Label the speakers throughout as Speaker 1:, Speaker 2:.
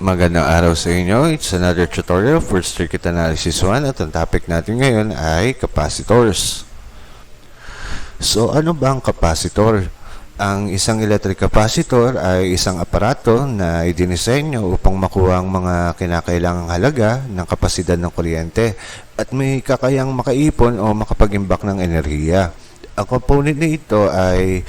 Speaker 1: Magandang araw sa inyo. It's another tutorial for Circuit Analysis 1 at ang topic natin ngayon ay capacitors. So, ano ba ang capacitor? Ang isang electric capacitor ay isang aparato na idinisenyo upang makuha ang mga kinakailangang halaga ng kapasidad ng kuryente at may kakayang makaipon o makapag-imbak ng enerhiya. Ang component nito ay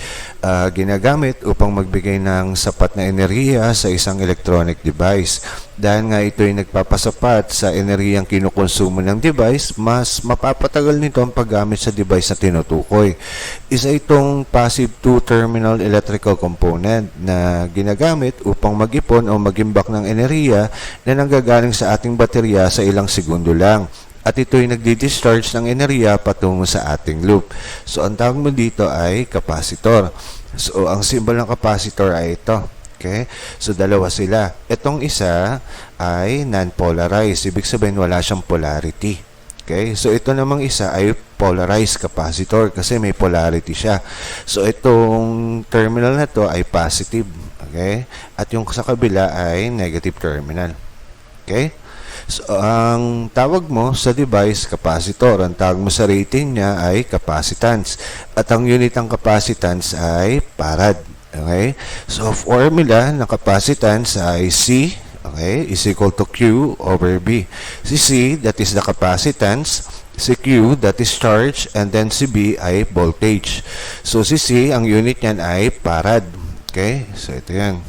Speaker 1: ginagamit upang magbigay ng sapat na enerhiya sa isang electronic device. Dahil nga ito ay nagpapasapat sa enerhiyang kinukonsumo ng device, mas mapapatagal nito ang paggamit sa device na tinutukoy. Isa itong passive two-terminal electrical component na ginagamit upang mag-ipon o mag-imbak ng enerhiya na nanggagaling sa ating baterya sa ilang segundo lang. At ito'y nagdi-discharge ng enerhiya patungo sa ating loop. So, ang tawag mo dito ay capacitor. So, ang symbol ng capacitor ay ito. Okay? So, dalawa sila. Itong isa ay non-polarized. Ibig sabihin, wala siyang polarity. Okay? So, ito namang isa ay polarized capacitor kasi may polarity siya. So, itong terminal na to ay positive. Okay? At yung sa kabila ay negative terminal. Okay? So, ang tawag mo sa device, capacitor. Ang tawag mo sa rating niya ay capacitance. At ang unit ng capacitance ay farad. Okay? So, formula ng capacitance ay C, okay, is equal to Q over B. Si C, that is the capacitance. Si Q, that is charge. And then si B ay voltage. So, si C, ang unit niyan ay farad. Okay? So, ito yan.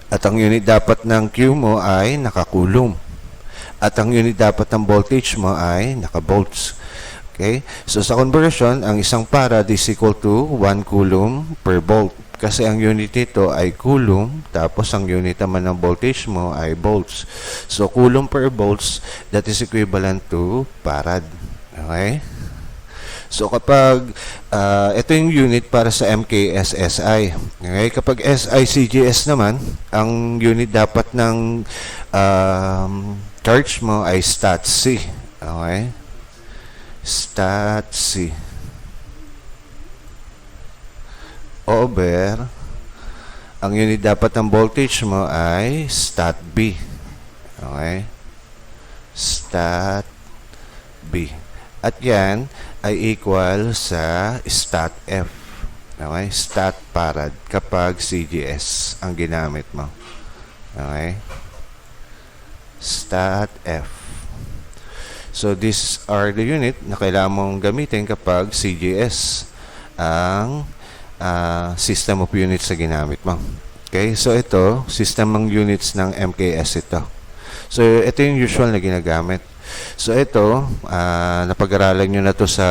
Speaker 1: At ang unit dapat ng Q mo ay nakakulong. At ang unit dapat ng voltage mo ay naka-volts. Okay? So, sa conversion, ang isang farad is equal to 1 coulomb per volt. Kasi ang unit nito ay coulomb, tapos ang unit naman ng voltage mo ay volts. So, coulomb per volts, that is equivalent to farad. Okay? So, kapag ito yung unit para sa MKS-SI. Okay? Kapag SI-CGS naman, ang unit dapat ng charge mo ay stat C. Okay? Stat C. Over, ang unit dapat ng voltage mo ay stat B. Okay? Stat B. At yan ay equal sa stat F. Okay? Stat farad kapag CGS ang ginamit mo. Okay? Stat F. So, these are the unit na kailangan mong gamitin kapag CGS ang system of units na ginamit mo. Okay? So, ito, system ng units ng MKS ito. So, ito yung usual na ginagamit. So, ito, napag-aralan nyo na to sa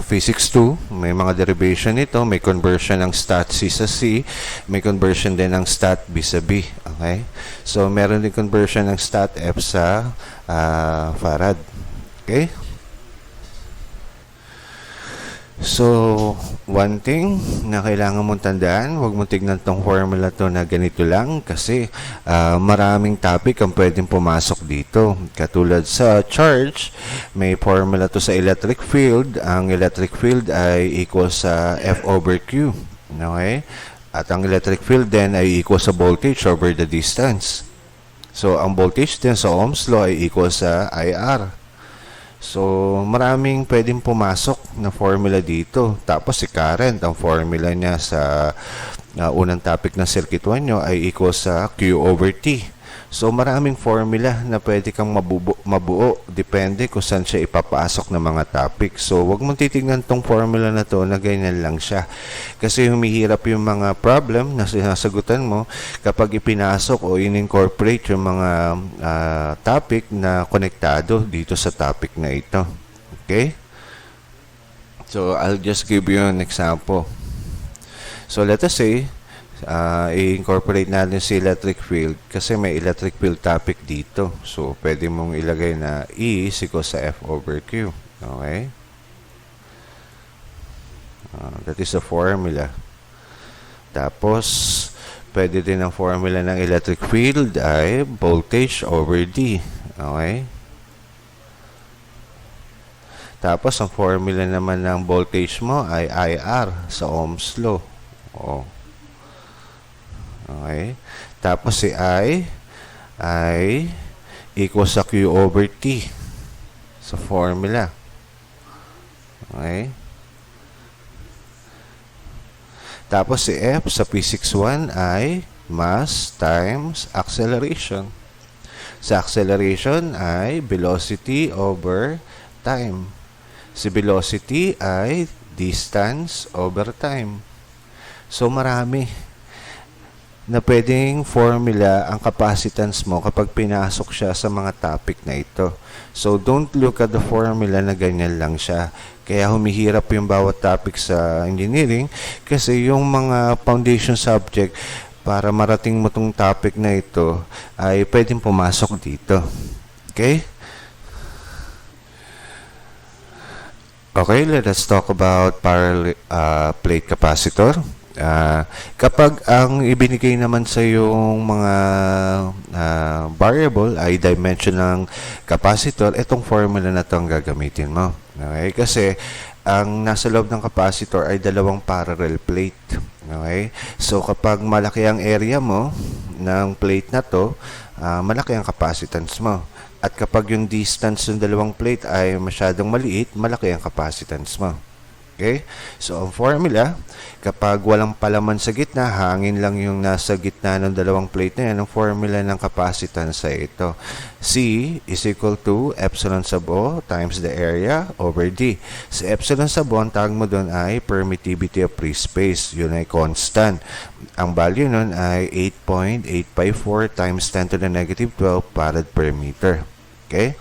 Speaker 1: Physics 2. May mga derivation nito. May conversion ng stat C sa C. May conversion din ng stat B sa B. Okay? So, meron din conversion ng stat F sa farad. Okay? So, one thing na kailangan mong tandaan, huwag mong tignan tong formula to na ganito lang kasi maraming topic ang pwedeng pumasok dito. Katulad sa charge, may formula to sa electric field. Ang electric field ay equal sa F over Q. Okay? At ang electric field din ay equal sa voltage over the distance. So, ang voltage din sa Ohm's law ay equal sa IR. So, maraming pwedeng pumasok na formula dito. Tapos, si current, ang formula niya sa unang topic ng circuit 1 nyo ay equal sa Q over T. So, maraming formula na pwede kang mabuo. Depende kung saan siya ipapasok ng mga topic. So, wag mong titignan tong formula na to na ganyan lang siya. Kasi humihirap yung mga problem na sinasagutan mo kapag ipinasok o in-incorporate yung mga topic na konektado dito sa topic na ito. Okay? So, I'll just give you an example. So, let us say, i-incorporate natin si electric field kasi may electric field topic dito. So, pwede mong ilagay na E is equal sa F over Q. Okay? That is the formula. Tapos, pwede din ang formula ng electric field ay voltage over D. Okay? Tapos, ang formula naman ng voltage mo ay IR sa Ohm's law. Okay? Tapos si I ay equal sa Q over T sa formula. Okay? Tapos si F sa Physics 1 ay mass times acceleration. Sa acceleration ay velocity over time. Si velocity ay distance over time. So marami na pwedeng formula ang capacitance mo kapag pinasok siya sa mga topic na ito. So, don't look at the formula na ganyan lang siya. Kaya humihirap yung bawat topic sa engineering kasi yung mga foundation subject para marating mo tong topic na ito ay pwedeng pumasok dito. Okay? Okay, let us talk about parallel plate capacitor. Kapag ang ibinigay naman sa yung mga variable ay dimension ng capacitor, itong formula na ito ang gagamitin mo. Okay? Kasi ang nasa loob ng capacitor ay dalawang parallel plate. Okay? So kapag malaki ang area mo ng plate na to, malaki ang capacitance mo. At kapag yung distance ng dalawang plate ay masyadong maliit, malaki ang capacitance mo. Okay? So, ang formula, kapag walang palaman sa gitna, hangin lang yung nasa gitna ng dalawang plate na yan, ang formula ng capacitance ay ito. C is equal to epsilon sub O times the area over D. Sa epsilon sub O, ang tawag mo doon ay permittivity of free space. Yun ay constant. Ang value nun ay 8.854 times 10 to the negative 12 farad per meter. Okay?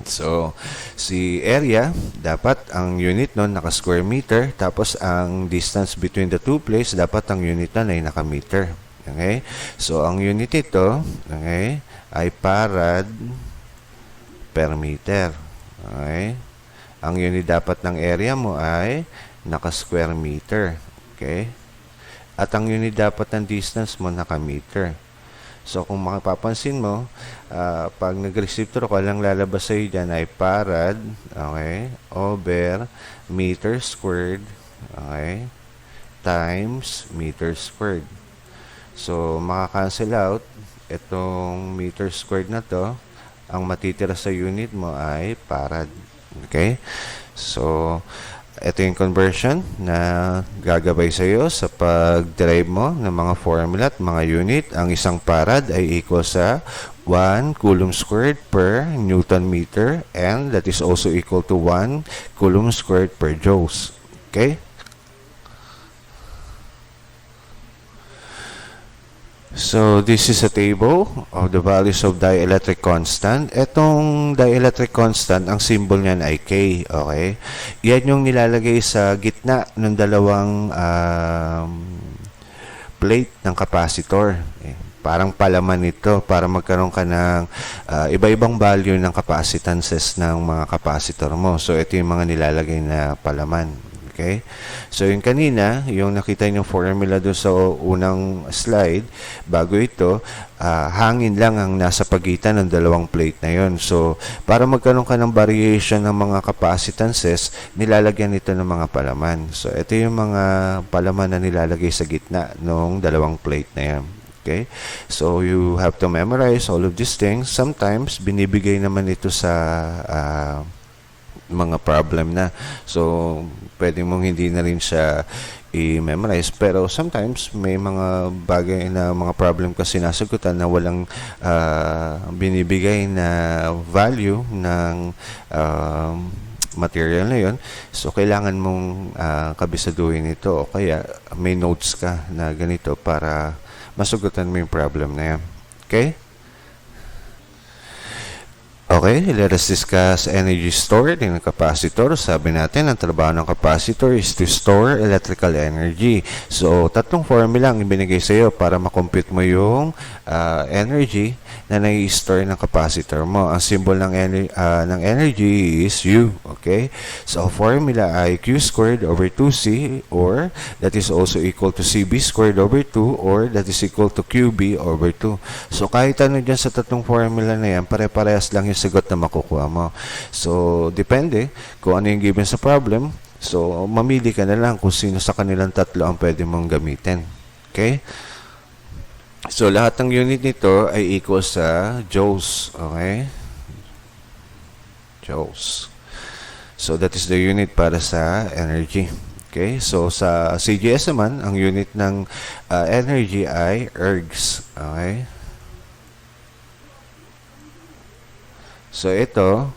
Speaker 1: So, si area, dapat ang unit nun naka-square meter, tapos ang distance between the two plates, dapat ang unit nun ay naka-meter. Okay? So, ang unit ito, okay, ay farad per meter. Okay? Ang unit dapat ng area mo ay naka-square meter. Okay? At ang unit dapat ng distance mo naka-meter. So, kung makapapansin mo, pag nag-receive through ka, lang lalabas sa'yo dyan ay farad, okay, over meter squared, okay, times meter squared. So, maka-cancel out itong meter squared na to. Ang matitira sa unit mo ay farad. Okay? So, ito yung conversion na gagabay sa iyo sa pag-derive mo ng mga formula at mga unit. Ang isang farad ay equal sa 1 coulomb squared per Newton meter, and that is also equal to 1 coulomb squared per joules. Okay? So, this is a table of the values of dielectric constant. Etong dielectric constant, ang symbol niyan ay K. Okay? Yan yung nilalagay sa gitna ng dalawang plate ng capacitor. Parang palaman ito para magkaroon ka ng iba-ibang value ng capacitances ng mga capacitor mo. So, ito yung mga nilalagay na palaman. Okay? So, yung kanina, yung nakita yung formula doon sa unang slide, bago ito, hangin lang ang nasa pagitan ng dalawang plate na yon. So, para magkaroon ka ng variation ng mga capacitances, nilalagyan ito ng mga palaman. So, ito yung mga palaman na nilalagay sa gitna ng dalawang plate na yan. Okay? So, you have to memorize all of these things. Sometimes, binibigay naman ito sa mga problem na. So, pwede mong hindi na rin siya i-memorize. Pero sometimes, may mga bagay na mga problem kasi nasagutan na walang binibigay na value ng material na yon. So, kailangan mong kabisaduhin ito o kaya may notes ka na ganito para masugutan mo yung problem na yan. Okay? Okay, let us discuss energy stored in a capacitor. Sabi natin, ang trabaho ng capacitor is to store electrical energy. So, tatlong formula ang ibinigay sa iyo para makompute mo yung energy na nai-store ng capacitor mo. Ang symbol ng energy is U. Okay? So, formula ay Q squared over 2C, or that is also equal to CB squared over 2, or that is equal to QB over 2. So, kahit ano dyan sa tatlong formula na yan, pare-parehas lang yung sagot na makukuha mo. So, depende kung ano yung given sa problem. So, mamili ka na lang kung sino sa kanilang tatlo ang pwede mong gamitin. Okay? So, lahat ng unit nito ay equal sa joules. Okay? Joules. So, that is the unit para sa energy. Okay? So, sa CGS naman, ang unit ng energy ay ergs. Okay? So, ito,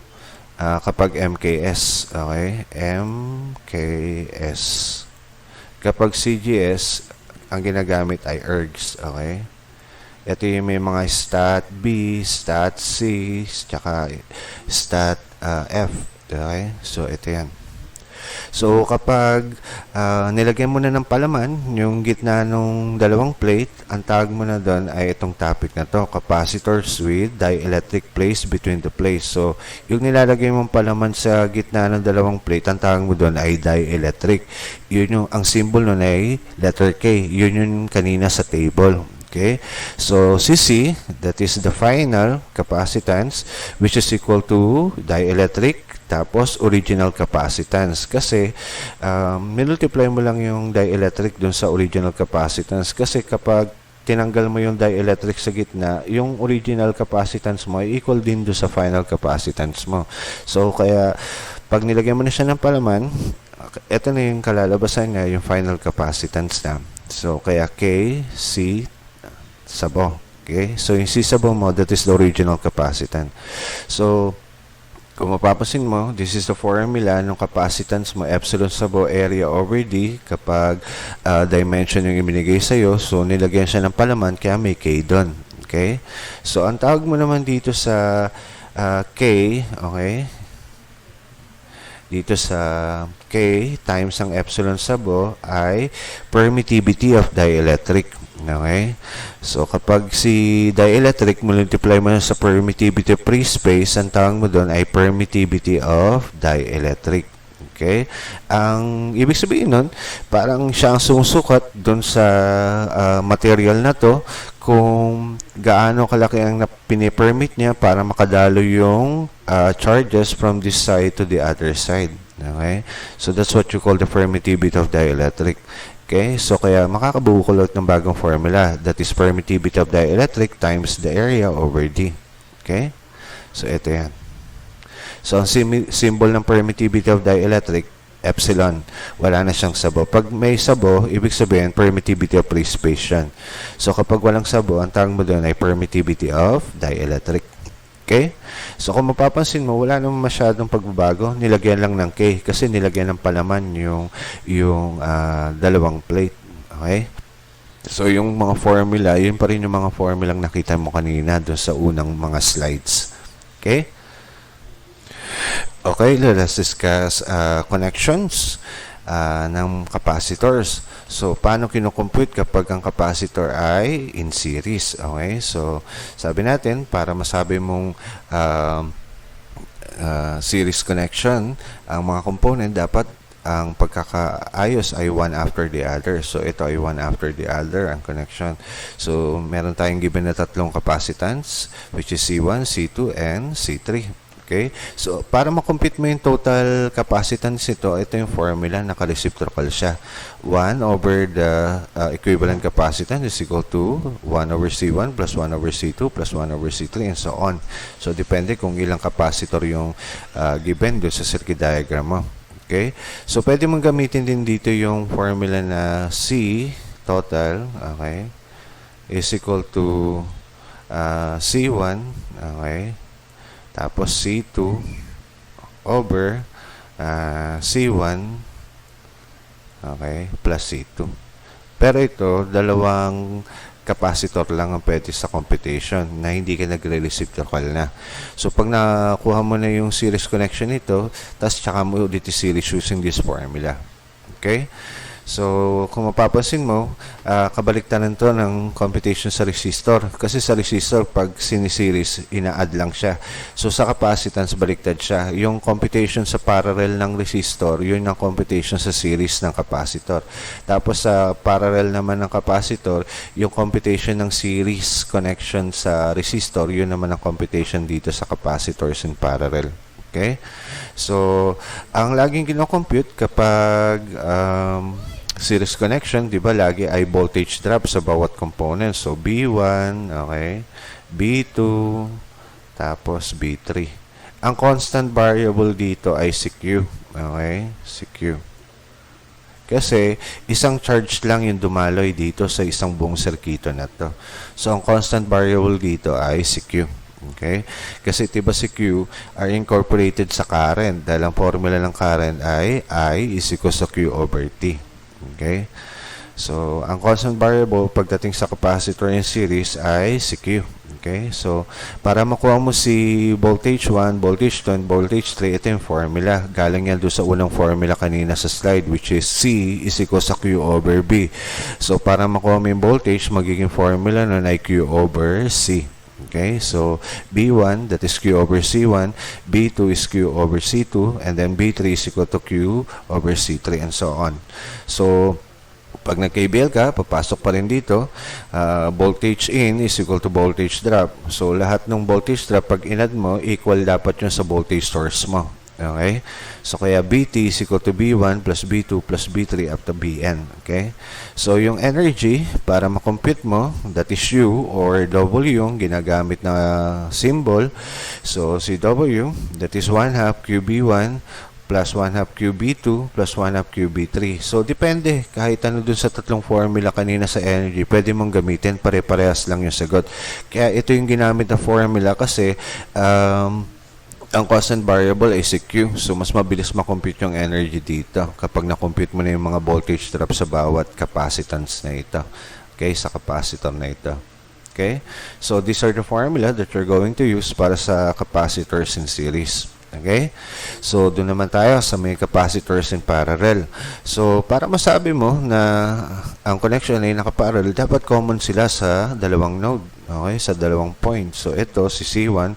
Speaker 1: kapag MKS. Okay? MKS. Kapag CGS, ang ginagamit ay ergs. Okay? Ito yung may mga stat B, stat C, tsaka stat F. Okay? So, ito yan. So, kapag nilagyan mo na ng palaman, yung gitna ng dalawang plate, ang tawag mo na doon ay itong topic na to, capacitors with dielectric placed between the plates. So, yung nilalagay mong palaman sa gitna ng dalawang plate, ang tawag mo doon ay dielectric. Yun yung, ang symbol nun ay letter K. Yun yung kanina sa table. Okay, so CC, that is the final capacitance, which is equal to dielectric tapos original capacitance. Kasi multiply mo lang yung dielectric dun sa original capacitance. Kasi kapag tinanggal mo yung dielectric sa gitna, yung original capacitance mo ay equal din do sa final capacitance mo. So kaya pag nilagyan mo na siya ng palaman, ito na yung kalalabasan niya, yung final capacitance na. So kaya K, C, sabo. Okay? So, yung C sabo mo, that is the original capacitance. So, kung mapapansin mo, this is the formula ng capacitance mo, epsilon sabo area over D kapag dimension yung ibinigay sa'yo. So, nilagyan siya ng palaman, kaya may K doon. Okay? So, ang tawag mo naman dito sa K, okay? Dito sa K times ang epsilon sabo ay permittivity of dielectric. Okay? So, kapag si dielectric, multiply mo sa permittivity of free space, ang tawag mo doon ay permittivity of dielectric. Okay? Ang ibig sabihin nun, parang siyang sumusukat doon sa material na to kung gaano kalaki ang pinipermit niya para makadalo yung charges from this side to the other side. Okay? So, that's what you call the permittivity of dielectric. Okay, so kaya makakabuo ko ulit ng bagong formula. That is permittivity of dielectric times the area over D. Okay? So, ito yan. So, ang symbol ng permittivity of dielectric, epsilon. Wala na siyang sabo. Pag may sabo, ibig sabihin, permittivity of free space yan. So, kapag walang sabo, ang tawag mo doon ay permittivity of dielectric. Okay? So, kung mapapansin mo, wala naman masyadong pagbabago. Nilagyan lang ng K kasi nilagyan ng palaman yung dalawang plate. Okay? So, yung mga formula, yun pa rin yung mga formula lang nakita mo kanina doon sa unang mga slides. Okay? Okay, let's discuss connections ng capacitors. So, paano kinocompute kapag ang capacitor ay in series? Okay, so sabi natin, para masabi mong series connection, ang mga component dapat ang pagkakaayos ay one after the other. So, ito ay one after the other ang connection. So, meron tayong given na tatlong capacitance, which is C1, C2, and C3. Okay? So, para makompute mo yung total capacitance ito yung formula, naka-reciprocal siya. 1 over the equivalent capacitance is equal to 1 over C1 plus 1 over C2 plus 1 over C3 and so on. So, depende kung ilang capacitor yung given doon sa circuit diagram mo. Okay? So, pwede mong gamitin din dito yung formula na C total, okay, is equal to C1, okay, tapos C2 over C1, okay, plus C2. Pero ito, dalawang capacitor lang ang pwede sa computation na hindi ka nagre-reciprocal na. So, pag nakuha mo na yung series connection nito, tapos tsaka mo ulit series using this formula. Okay? So, kung mapapansin mo, kabaliktaran to ng computation sa resistor. Kasi sa resistor, pag siniseries, ina-add lang siya. So, sa capacitance, baliktad siya. Yung computation sa parallel ng resistor, yun ang computation sa series ng capacitor. Tapos, sa parallel naman ng capacitor, yung computation ng series connection sa resistor, yun naman ang computation dito sa capacitors in parallel. Okay? So, ang laging kinocompute kapag series connection, di ba, lagi ay voltage drop sa bawat component. So, B1, okay, B2, tapos B3. Ang constant variable dito ay si Q. Okay, si Q. Kasi, isang charge lang yung dumaloy dito sa isang buong circuito na to. So, ang constant variable dito ay si Q. Okay? Kasi diba si Q are incorporated sa current. Dahil ang formula ng current ay I is equals to Q over T. Okay? So, ang constant variable pagdating sa capacitor in series ay si Q. Okay? So, para makuha mo si voltage 1, voltage 2, and voltage 3, ito yung formula. Galing yan doon sa unang formula kanina sa slide, which is C is equals to Q over B. So, para makuha mo yung voltage, magiging formula nun ay Q over C. Okay, so B1, that is Q over C1, B2 is Q over C2, and then B3 is equal to Q over C3, and so on. So, pag nag-KVL ka, papasok pa rin dito, voltage in is equal to voltage drop. So, lahat ng voltage drop, pag inad mo, equal dapat yun sa voltage source mo. Okay? So, kaya BT is equal to B1 plus B2 plus B3 up to Bn. Okay? So, yung energy, para makompute mo, that is U or W yung ginagamit na symbol. So, si W, that is 1 half QB1 plus 1 half QB2 plus 1 half QB3. So, depende. Kahit ano dun sa tatlong formula kanina sa energy, pwede mong gamitin. Pare-parehas lang yung sagot. Kaya ito yung ginamit na formula kasi ang constant variable ay si Q. So, mas mabilis makompute yung energy dito kapag nakompute mo na yung mga voltage drop sa bawat capacitance na ito. Okay, sa capacitor na ito. Okay? So, these are the formula that you're going to use para sa capacitors in series. Okay? So, doon naman tayo sa may capacitors in parallel. So, para masabi mo na ang connection ay nakaparallel, dapat common sila sa dalawang node. Okay? Sa dalawang point. So, ito, si C1,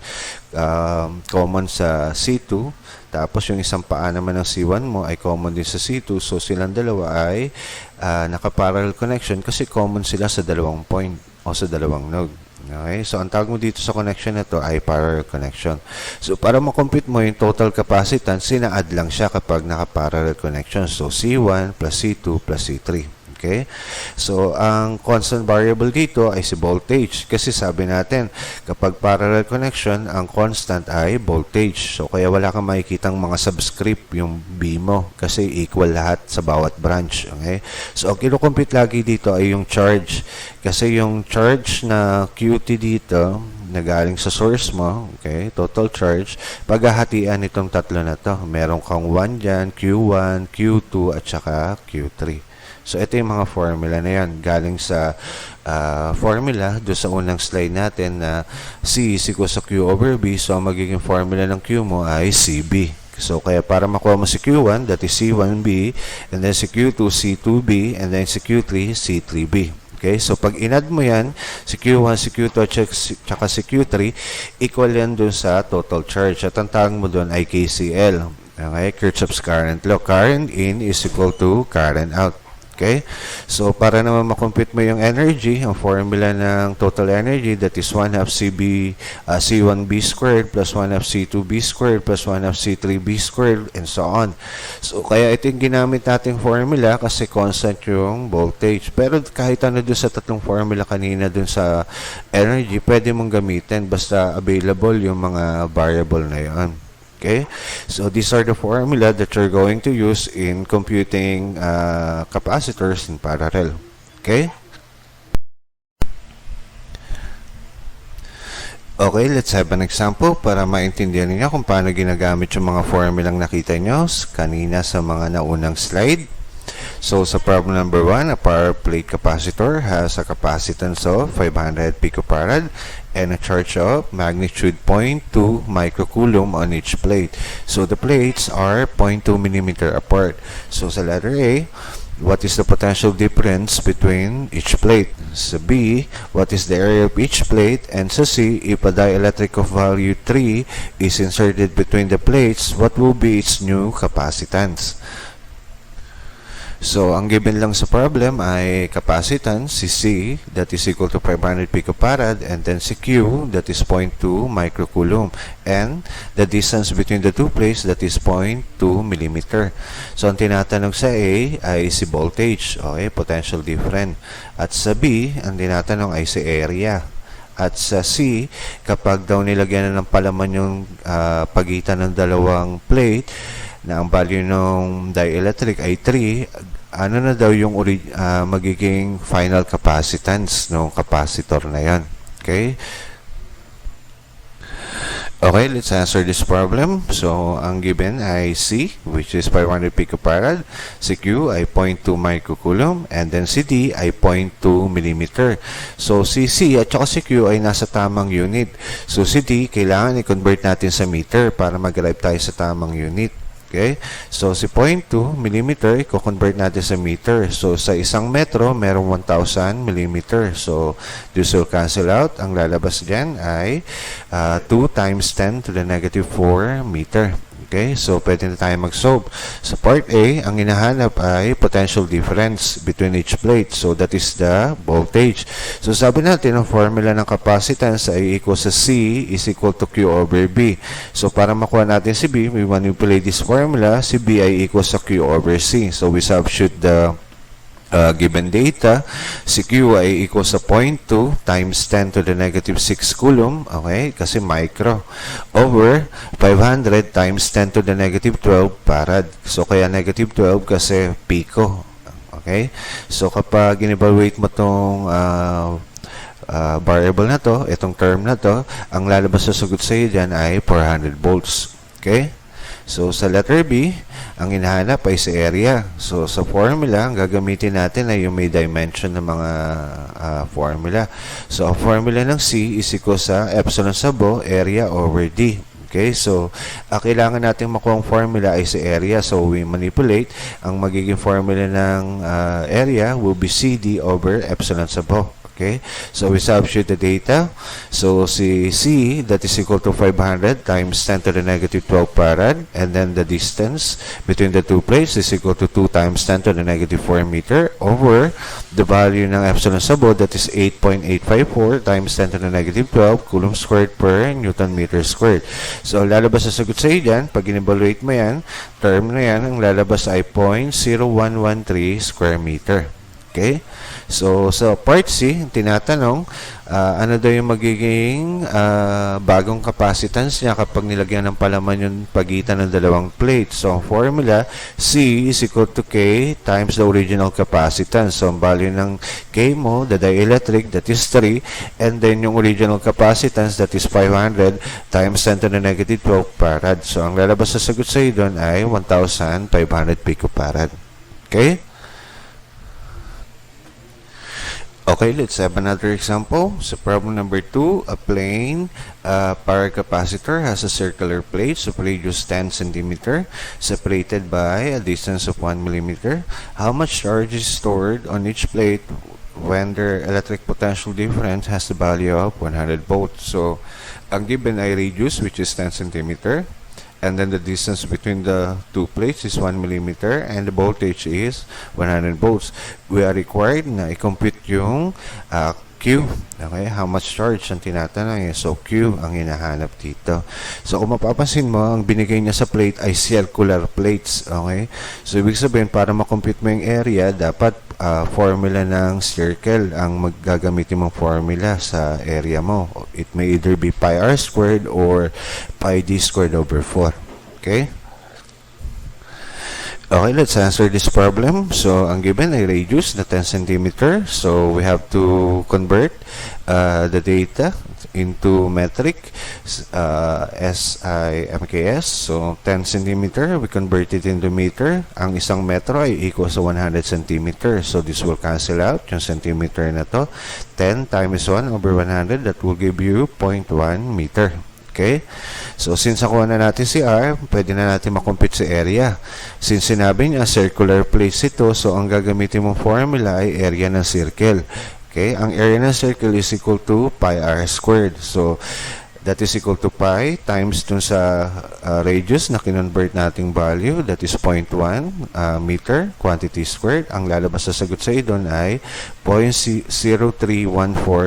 Speaker 1: common sa C2. Tapos, yung isang paa naman ng C1 mo ay common din sa C2. So, silang dalawa ay nakaparallel connection kasi common sila sa dalawang point o sa dalawang node. Okay, so ang tawag mo dito sa connection na to ay parallel connection. So para makompute mo yung total capacitance, sina-add lang siya kapag naka-parallel connection. So C1 plus C2 plus C3. Okay? So, ang constant variable dito ay si voltage. Kasi sabi natin, kapag parallel connection, ang constant ay voltage. So, kaya wala kang makikitang mga subscript yung B mo. Kasi equal lahat sa bawat branch. Okay? So, ang kinukompute lagi dito ay yung charge. Kasi yung charge na QT dito, na galing sa source mo, okay, total charge, paghahatian itong tatlo na to. Meron kang 1 dyan, Q1, Q2, at saka Q3. So, ito yung mga formula na yan. Galing sa formula doon sa unang slide natin na C is equal sa Q over B. So, ang magiging formula ng Q mo ay CB. So, kaya para makuha mo si Q1, that is C1B, and then si Q2, C2B, and then si Q3, C3B. Okay? So, pag inad mo yan, si Q1, si Q2, at si Q3, equal yan doon sa total charge. At ang tawag mo doon ay KCL. Okay? Kirchhoff's current law. Current in is equal to current out. Okay? So, para naman makompute mo yung energy, ang formula ng total energy, that is 1 half C1B squared plus 1 half C2B squared plus 1 half C3B squared, and so on. So, kaya ito yung ginamit nating formula kasi constant yung voltage. Pero kahit ano dun sa tatlong formula kanina dun sa energy, pwede mong gamitin basta available yung mga variable na yun. Okay, so these are the formula that you're going to use in computing capacitors in parallel. Okay? Okay, let's have an example para maintindihan niyo kung paano ginagamit yung mga formulang nakita nyo kanina sa mga naunang slide. So, sa problem number 1, a power plate capacitor has a capacitance of 500 picofarad and a charge of magnitude 0.2 microcoulomb on each plate. So, the plates are 0.2 millimeter apart. So, sa letter A, what is the potential difference between each plate? Sa B, what is the area of each plate? And sa C, if a dielectric of value 3 is inserted between the plates, what will be its new capacitance? So, ang given lang sa problem ay capacitance, si C, that is equal to 500 picofarad, and then si Q, that is 0.2 microcoulomb, and the distance between the two plates, that is 0.2 millimeter. So, ang tinatanong sa A ay si voltage, okay, potential difference. At sa B, ang tinatanong ay si area. At sa C, kapag daw nilagyan na ng palaman yung pagitan ng dalawang plate, na ang value ng dielectric ay 3, ano na daw yung magiging final capacitance ng capacitor na yan. Okay? Okay, let's answer this problem. So, ang given ay C, which is 500 picofarad. Si Q ay 0.2 microcoulomb. And then si D ay 0.2 millimeter. So, si C at saka si Q ay nasa tamang unit. So, si D, kailangan i-convert natin sa meter para mag-arrive tayo sa tamang unit. Okay? So, si 0.2 millimeter, i-convert natin sa meter. So, sa isang metro, merong 1,000 millimeter. So, this will cancel out. Ang lalabas dyan ay 2 times 10 to the negative 4 meter. Okay? So, pwede na tayo mag-solve. Sa part A, ang hinahanap ay potential difference between each plate. So, that is the voltage. So, sabi natin, ang formula ng capacitance ay equal sa C is equal to Q over B. So, para makuha natin si B, we manipulate this formula. Si B ay equal sa Q over C. So, we substitute the given data. Si Q ay equal sa 0.2 times 10 to the negative 6 coulomb, okay, kasi micro, over 500 times 10 to the negative 12 farad. So, kaya negative 12 kasi pico. Okay? So, kapag in-evaluate mo itong variable na to, itong term na to, ang lalabas sa sagot sa iyo dyan ay 400 volts. Okay? So, sa letter B, ang hinahanap ay sa area. So, sa formula, ang gagamitin natin ay yung may dimension ng mga formula. So, ang formula ng C is equal sa epsilon sabo, area over D. Okay, so, kailangan natin makuha ang formula ay sa area. So, we manipulate. Ang magiging formula ng area will be CD over epsilon sabo. Okay, so we substitute the data. So, si C, that is equal to 500 times 10 to the negative 12 farad. And then the distance between the two plates is equal to 2 times 10 to the negative 4 meter over the value ng epsilon sabo, that is 8.854 times 10 to the negative 12 coulomb squared per Newton meter squared. So, lalabas sa sagot sa iyo dyan, pag in-evaluate mo yan, term na yan, ang lalabas ay 0.0113 square meter. Okay? So, sa part C, tinatanong, ano daw yung magiging bagong capacitance niya kapag nilagyan ng palaman yung pagitan ng dalawang plate. So, ang formula, C is equal to K times the original capacitance. So, ang value ng K mo, the dielectric, that is 3, and then yung original capacitance, that is 500 times 10 to the negative 12 farad. So, ang lalabas sa sagot sa iyo doon ay 1,500 picofarad. Okay? Okay, let's have another example. So, problem number 2, a plain power capacitor has a circular plate of radius 10 cm separated by a distance of 1 mm. How much charge is stored on each plate when their electric potential difference has the value of 100 volts? So, ang given ay radius, which is 10 cm. And then the distance between the two plates is 1 mm and the voltage is 100 volts. We are required na i-compute yung Q. Okay? How much charge ang tinatanong eh. So, Q ang hinahanap dito. So, kung mapapansin mo, ang binigay niya sa plate ay circular plates. Okay? So, ibig sabihin, para makompute mo yung area, dapat formula ng circle ang maggagamitin mong formula sa area mo. It may either be pi r squared or pi d squared over 4. Okay? Okay, let's answer this problem. So, ang given ay radius na 10 cm. So, we have to convert the data into metric, SI MKS. So, 10 cm, we convert it into meter. Ang isang metro ay equal sa 100 cm. So, this will cancel out yung centimeter na to. 10 times 1 over 100, that will give you 0.1 meter. Okay? So, since nakuha na natin si R, pwede na natin makompute si area. Since sinabi niya, circular plates ito, so ang gagamitin mong formula ay area ng circle. Okay? Ang area ng circle is equal to pi r squared. So, that is equal to pi times dun sa radius na kinonvert nating value, that is 0.1 meter quantity squared. Ang lalabas sa sagot sa doon ay 0.0314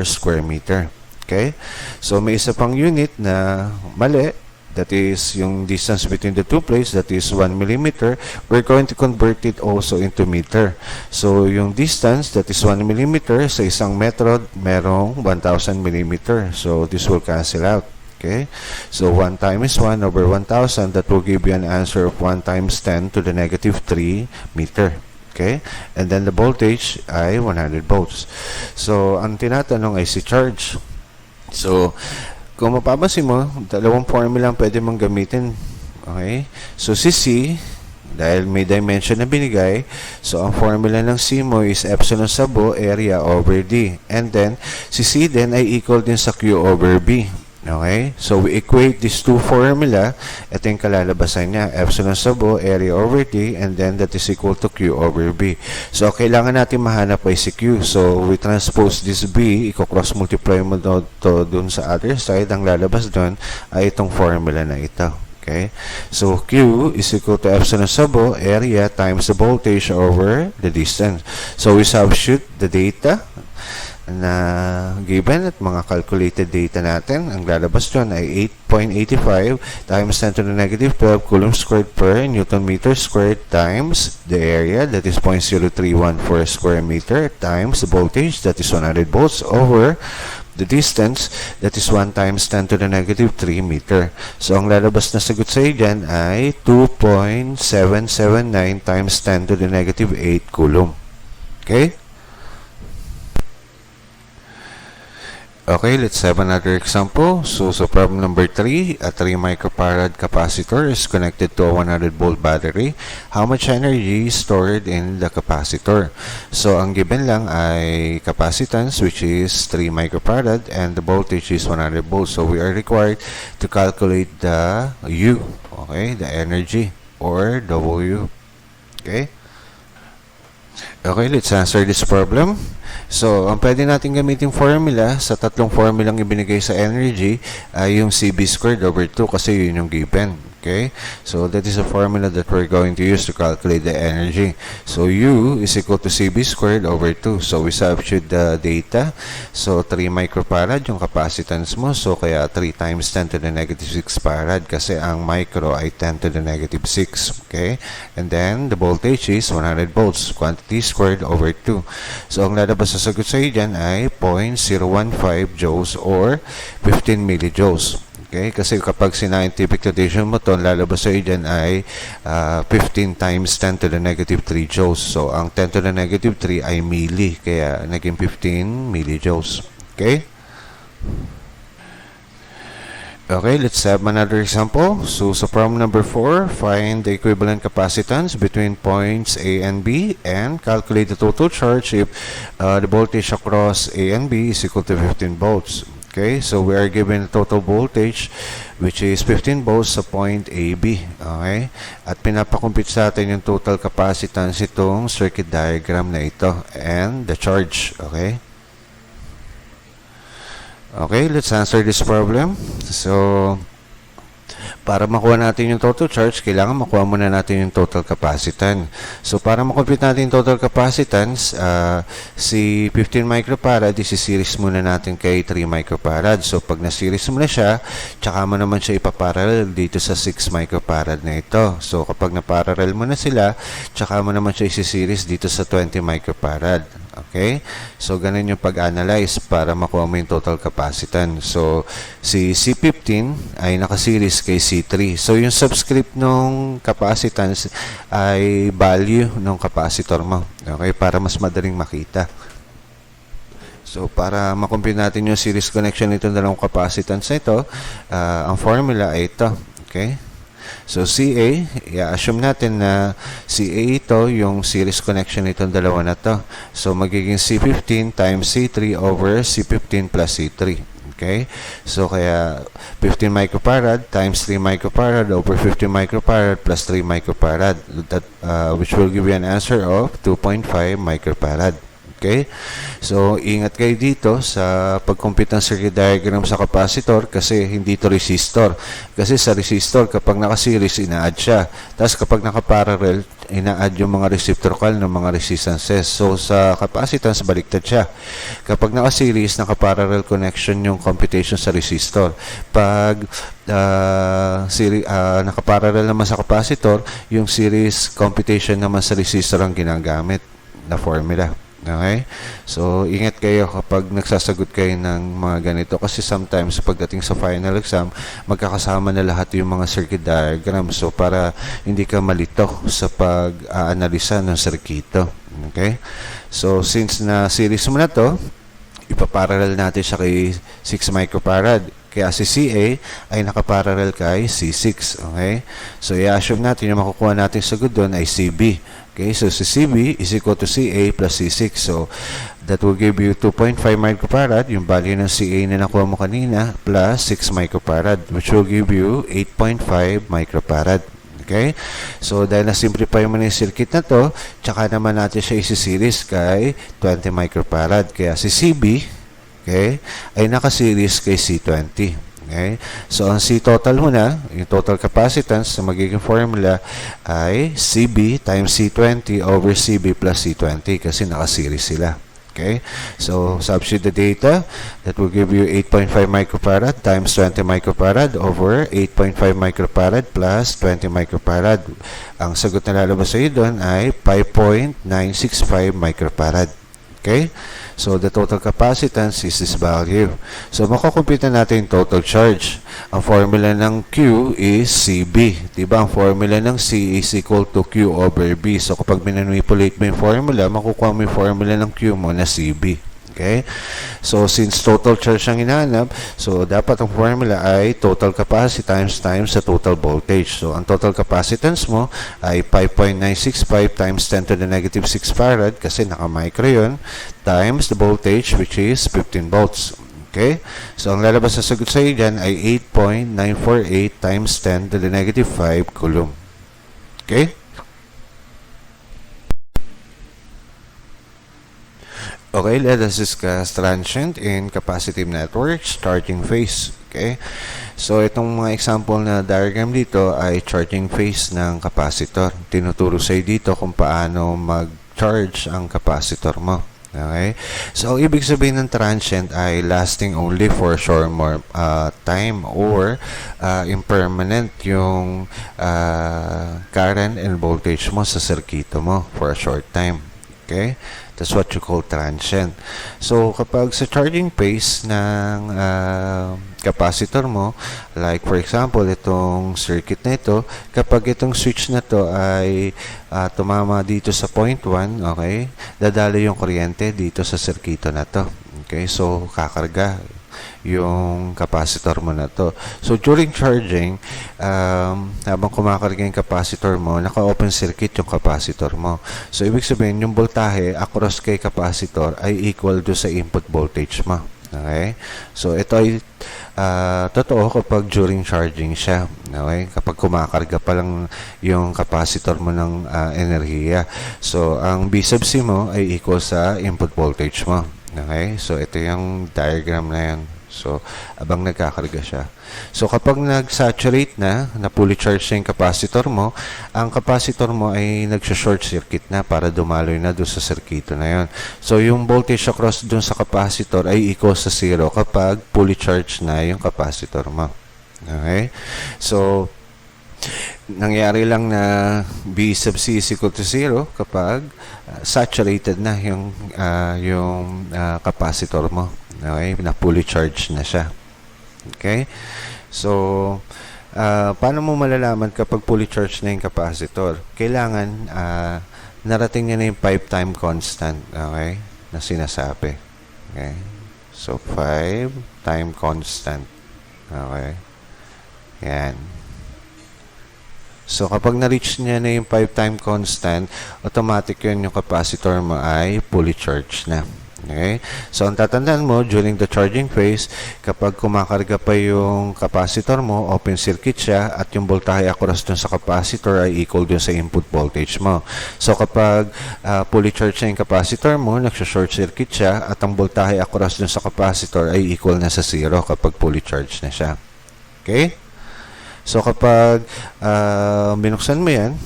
Speaker 1: square meter. Okay? So may isa pang unit na mali, that is yung distance between the two plates, that is 1 millimeter. We're going to convert it also into meter. So yung distance, that is 1 millimeter, sa isang metro merong 1,000 millimeter. So this will cancel out. Okay? So 1 times 1 over 1,000, that will give you an answer of 1 times 10 to the negative 3 meter. Okay? And then the voltage ay 100 volts. So ang tinatanong ay si charge. So kung mapapansin mo, dalawang formula ang pwede mong gamitin. Okay? So, si C, dahil may dimension na binigay, so ang formula ng C mo is epsilon sa buo, area over D. And then, si C din ay equal din sa Q over B. Okay? So, we equate these two formula. Ito yung kalalabasan niya. Epsilon sa buo, area over D, and then that is equal to Q over B. So, kailangan natin mahanap ay si Q. So, we transpose this B, i-cross multiply mo to dun sa other side. Ang lalabas dun ay itong formula na ito. Okay? So, Q is equal to epsilon sa buo, area times the voltage over the distance. So, we substitute the data na given at mga calculated data natin. Ang lalabas dyan ay 8.85 times 10 to the negative 12 coulomb squared per Newton meter squared times the area, that is 0.0314 square meter, times the voltage, that is 100 volts, over the distance, that is 1 times 10 to the negative 3 meter. So, ang lalabas na sagot sa dyan ay 2.779 times 10 to the negative 8 coulomb. Okay? Okay, let's have another example. So problem number 3, a 3 microfarad capacitor is connected to a 100 volt battery. How much energy is stored in the capacitor? So, ang given lang ay capacitance, which is 3 microfarad, and the voltage is 100 volts. So, we are required to calculate the U, okay, the energy, or W. Okay? Okay, let's answer this problem. So, ang pwede natin gamitin formula sa tatlong formulang ibinigay sa energy ay yung CB squared over 2 kasi yun yung given. Okay? So, that is a formula that we're going to use to calculate the energy. So, U is equal to CB squared over 2. So, we substitute the data. So, 3 microfarad yung capacitance mo. So, kaya 3 times 10 to the negative 6 farad kasi ang micro ay 10 to the negative 6. Okay? And then, the voltage is 100 volts. Quantity squared over 2. So, ang lalabas sa sagot sa dyan ay 0.015 joules or 15 millijoules. Okay? Kasi kapag scientific notation mo ito, lalabas sa dyan ay 15 times 10 to the negative 3 joules. So, ang 10 to the negative 3 ay milli. Kaya, naging 15 millijoules. Okay? Okay, let's have another example. So, sa problem number 4, find the equivalent capacitance between points A and B and calculate the total charge if the voltage across A and B is equal to 15 volts. Okay, so we are given total voltage which is 15 volts sa point AB. Okay, at pinapakompute sa atin yung total capacitance itong circuit diagram na ito and the charge. Okay. Okay, let's answer this problem. So, para makuha natin yung total charge, kailangan makuha muna natin yung total capacitance. So, para makompute natin yung total capacitance, si 15 microfarad, isi-series muna natin kay 3 microfarad. So, pag na-series mo na siya, tsaka mo naman siya ipaparallel dito sa 6 microfarad na ito. So, kapag na-parallel mo na sila, tsaka mo naman siya isi-series dito sa 20 microfarad. Okay? So, ganun yung pag-analyze para makuha mo yung total capacitance. So, si C15 ay nakaseries kay C3. So, yung subscript ng capacitance ay value ng capacitor mo. Okay? Para mas madaling makita. So, para makompute natin yung series connection nitong dalawang capacitance na ito, ang formula ay ito. Okay? So, CA, i-assume natin na CA ito yung series connection nitong dalawa na to. So, magiging C15 times C3 over C15 plus C3. Okay? So, kaya 15 microfarad times 3 microfarad over 15 microfarad plus 3 microfarad. That, which will give you an answer of 2.5 microfarad. Okay? So, ingat kayo dito sa pag-compute ng circuit diagram sa capacitor kasi hindi to resistor. Kasi sa resistor, kapag naka-series, ina-add siya. Tapos kapag naka-parallel, ina-add yung mga reciprocal ng mga resistances. So, sa capacitance, baliktad siya. Kapag naka-series, naka-parallel connection yung computation sa resistor. Pag naka-parallel naman sa capacitor, yung series computation naman sa resistor ang ginagamit na formula. Okay? So, ingat kayo kapag nagsasagot kayo ng mga ganito kasi sometimes pagdating sa final exam, magkakasama na lahat yung mga circuit diagram. So, para hindi ka malito sa pag-aanalisa ng sirkito. Okay? So, since na series mo na to, ipaparallel natin siya kay 6 microfarad. Kaya si CA ay nakaparallel kay C6. Okay? So, i-assume natin yung makukuha natin sagot doon ay CB. Okay, so si CB is equal to CA plus C6. So, that will give you 2.5 microfarad, yung value ng CA na nakuha mo kanina, plus 6 microfarad, which will give you 8.5 microfarad. Okay? So, dahil na-simplify mo na yung circuit na to, tsaka naman natin siya isi-series kay 20 microfarad. Kaya si CB, okay, ay naka-series kay C20. Okay? So, ang C total mo na, yung total capacitance na magiging formula ay CB times C20 over CB plus C20 kasi naka-series sila. Okay? So, substitute the data. That will give you 8.5 microfarad times 20 microfarad over 8.5 microfarad plus 20 microfarad. Ang sagot na lalabas sa iyo doon ay 5.965 microfarad. Okay? So, the total capacitance is this value. So, makakompute na natin yung total charge. Ang formula ng Q is CB. Diba? Ang formula ng C is equal to Q over B. So, kapag minanipulate mo yung formula, makukuha mo yung formula ng Q mo na CB. Okay? So, since total charge ang hinahanap, so, dapat ang formula ay total capacitance times sa total voltage. So, ang total capacitance mo ay 5.965 times 10 to the negative 6 farad kasi naka-micro yun, times the voltage which is 15 volts. Okay? So, ang lalabas sa sagot sa iyo dyan ay 8.948 times 10 to the negative 5 coulomb. Okay? Okay, let us discuss transient and capacitive networks, charging phase. Okay? So, itong mga example na diagram dito ay charging phase ng capacitor. Tinuturo sa'yo dito kung paano mag-charge ang capacitor mo. Okay? So, ibig sabihin ng transient ay lasting only for a short more time or impermanent yung current and voltage mo sa circuito mo for a short time. Okay? That's what you call transient. So, kapag sa charging phase ng capacitor mo, like for example, itong circuit na ito, kapag itong switch na to ay tumama dito sa point 1, okay, dadalo yung kuryente dito sa circuito na to. Okay? So, kakarga yung capacitor mo na to. So, during charging, habang kumakarga yung capacitor mo, naka-open circuit yung capacitor mo. So, ibig sabihin, yung voltahe across kay capacitor ay equal do sa input voltage mo. Okay? So, ito ay totoo kapag during charging siya. Okay? Kapag kumakarga pa lang yung capacitor mo ng enerhiya. So, ang B sub C mo ay equal sa input voltage mo. Okay? So, ito yung diagram na yan. So, abang nagkakarga siya. So, kapag nag-saturate na fully charged yung capacitor mo, ang capacitor mo ay nag-short circuit na para dumaloy na doon sa circuito na yon. So, yung voltage across doon sa capacitor ay equal sa 0 kapag fully charged na yung capacitor mo. Okay? So, nangyari lang na B sub C is equal to 0 kapag saturated na yung capacitor mo. Okay? Na fully charged na siya. Okay? So, paano mo malalaman kapag fully charged na yung capacitor? Kailangan narating niya na yung 5-time constant. Okay? Na sinasabi. Okay? So, 5-time constant. Okay? Yan. So, kapag na-reach niya na yung 5-time constant, automatic yun yung capacitor mo ay fully charged na. Okay? So, ang tatandaan mo, during the charging phase, kapag kumakarga pa yung capacitor mo, open circuit siya, at yung voltahe across dun sa capacitor ay equal dun sa input voltage mo. So, kapag fully charged na yung capacitor mo, nagsha-short circuit siya, at ang voltahe across dun sa capacitor ay equal na sa 0 kapag fully charged na siya. Okay? So, kapag binuksan mo yan,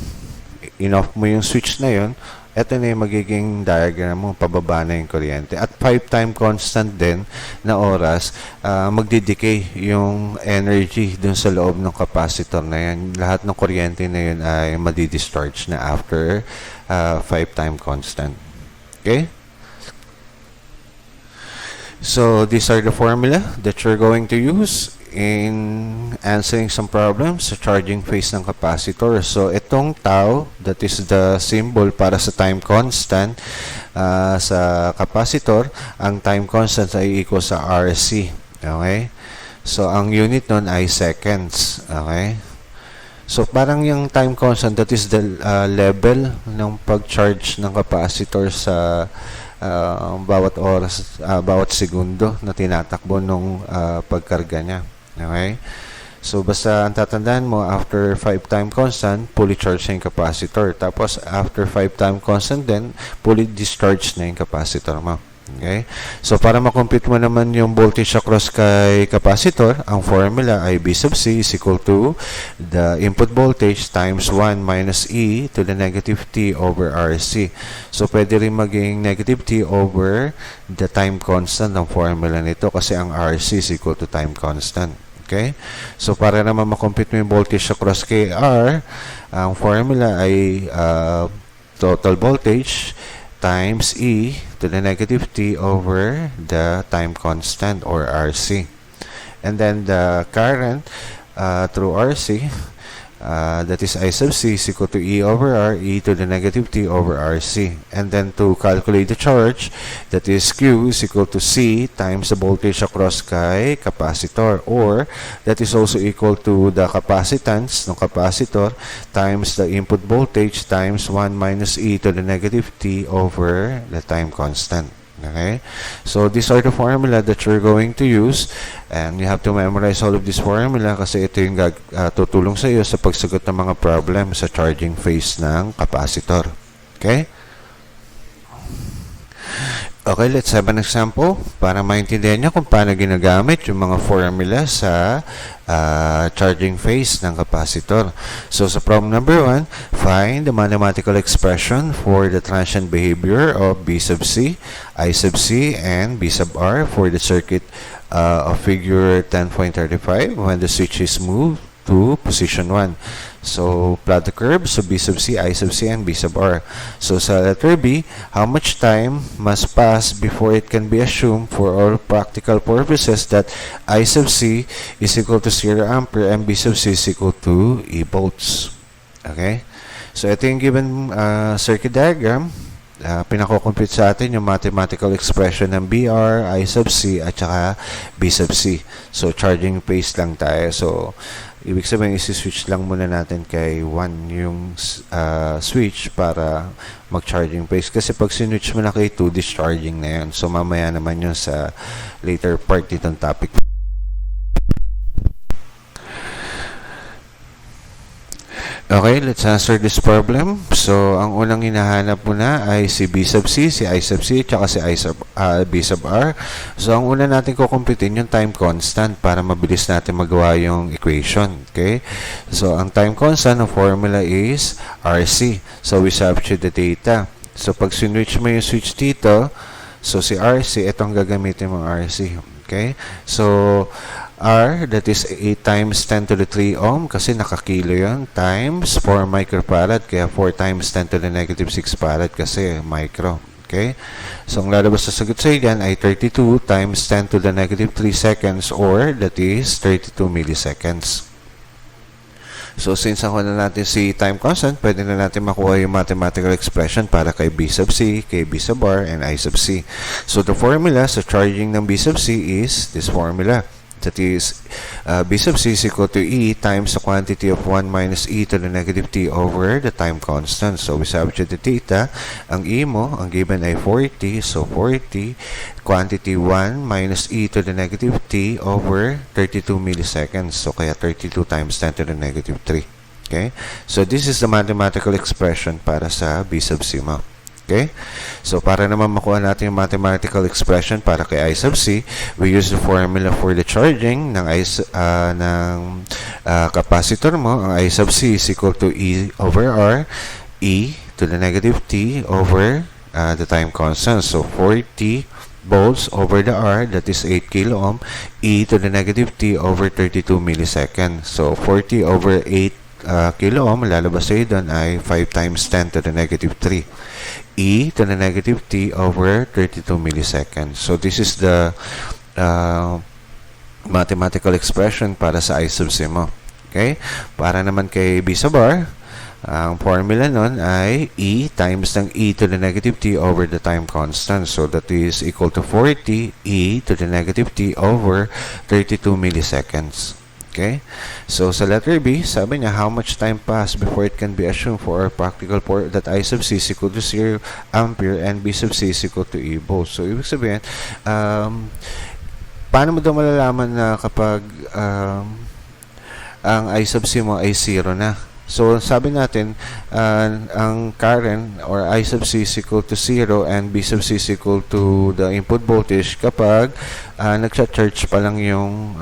Speaker 1: in-off mo yung switch na yun, ito na yung magiging diagram mo, pababa na yung kuryente. At 5 time constant din na oras, magdidecay yung energy dun sa loob ng capacitor na yan. Lahat ng kuryente na yun ay madi-discharge na after 5 time constant. Okay? So, these are the formula that you're going to use in answering some problems sa charging phase ng capacitor. So, itong tau, that is the symbol para sa time constant sa capacitor. Ang time constant ay equal sa RC. Okay? So, ang unit nun ay seconds. Okay? So, parang yung time constant, that is the level ng pag-charge ng capacitor sa bawat oras, bawat segundo na tinatakbo nung pagkarga niya. Okay? So, basta ang tatandaan mo, after 5 time constant, fully charged na yung capacitor. Tapos, after 5 time constant din, fully discharged na yung capacitor mo. Okay? So, para makompute mo naman yung voltage across kay capacitor, ang formula ay B sub C is equal to the input voltage times 1 minus E to the negative T over RC. So, pwede rin maging negative T over the time constant ang formula nito kasi ang RC is equal to time constant. Okay? So, para naman makompute mo yung voltage across kay R, ang formula ay total voltage times E to the negative T over the time constant or RC. And then the current through RC, that is I sub C is equal to E over R, E to the negative T over RC. And then to calculate the charge, that is Q is equal to C times the voltage across kay capacitor, or that is also equal to the capacitance ng capacitor times the input voltage times 1 minus E to the negative T over the time constant. Okay? So, these are the formula that you're going to use, and you have to memorize all of this formula kasi ito yung tutulong sa iyo sa pagsagot ng mga problem sa charging phase ng capacitor. Okay? Okay, let's have an example para maintindihan niyo kung paano ginagamit yung mga formula sa charging phase ng capacitor. So, sa problem number 1, find the mathematical expression for the transient behavior of B sub C, I sub C, and B sub R for the circuit of figure 10.35 when the switch is moved to position 1. So, plot the curves of B sub C, I sub C, and B sub R. So, sa letter B, how much time must pass before it can be assumed for all practical purposes that I sub C is equal to 0 ampere and B sub C is equal to E volts. Okay? So, ito yung given circuit diagram. Pinako-compute sa atin yung mathematical expression ng BR, I sub C, at saka B sub C. So, charging phase lang tayo. So, ibig sabihin, isi-switch lang muna natin kay 1 yung switch para mag-charging phase. Kasi pag sinwitch mo na kay 2, discharging na yun. So, mamaya naman yun sa later part nitong topic. Okay, let's answer this problem. So, ang unang hinahanap mo na ay si B sub C, si I sub C, at si B sub R. So, ang una natin kukumputin yung time constant para mabilis natin magawa yung equation. Okay? So, ang time constant ng formula is RC. So, we substitute the data. So, pag sinwitch mo yung switch dito, so si RC, itong gagamitin mong RC. Okay? So, R, that is 8 times 10 to the 3 ohm kasi nakakilo yun, times 4 microfarad, kaya 4 times 10 to the negative 6 farad kasi micro. Okay? So, ang lalabas sa sagot sa yan ay 32 times 10 to the negative 3 seconds, or that is 32 milliseconds. So, since ako na natin si time constant, pwede na natin makuha yung mathematical expression para kay B sub C, kay B sub R, and I sub C. So, the formula sa charging ng B sub C is this formula. That is, B sub c is equal to E times the quantity of 1 minus E to the negative t over the time constant. So, we substitute the theta. Ang E mo, ang given ay 40. So, 40, quantity 1 minus E to the negative t over 32 milliseconds. So, kaya 32 times 10 to the negative 3. Okay? So, this is the mathematical expression para sa B sub c mo. Okay? So, para naman makuha natin yung mathematical expression para kay I sub c, we use the formula for the charging ng capacitor mo. Ang I sub c is equal to E over R, E to the negative t over the time constant. So, 40 volts over the R, that is 8 kilo ohm, E to the negative t over 32 milliseconds. So, 40 over 8 kilo ohm, lalabas sa'yo doon ay 5 times 10 to the negative 3. E to the negative t over 32 milliseconds. So, this is the mathematical expression para sa I sub c mo. Okay? Para naman kay B sub R, ang formula nun ay E times ng E to the negative t over the time constant. So, that is equal to 40 E to the negative t over 32 milliseconds. Okay? So, sa letter B, sabi niya, how much time passed before it can be assumed for our practical port that I sub c is equal to 0 ampere and B sub c is equal to E volts. So, ibig sabihin, paano mo daw malalaman na kapag ang I sub c mo ay 0 na? So, sabi natin, ang current or I sub c is equal to 0 and B sub c is equal to the input voltage kapag nagsa-charge pa lang yung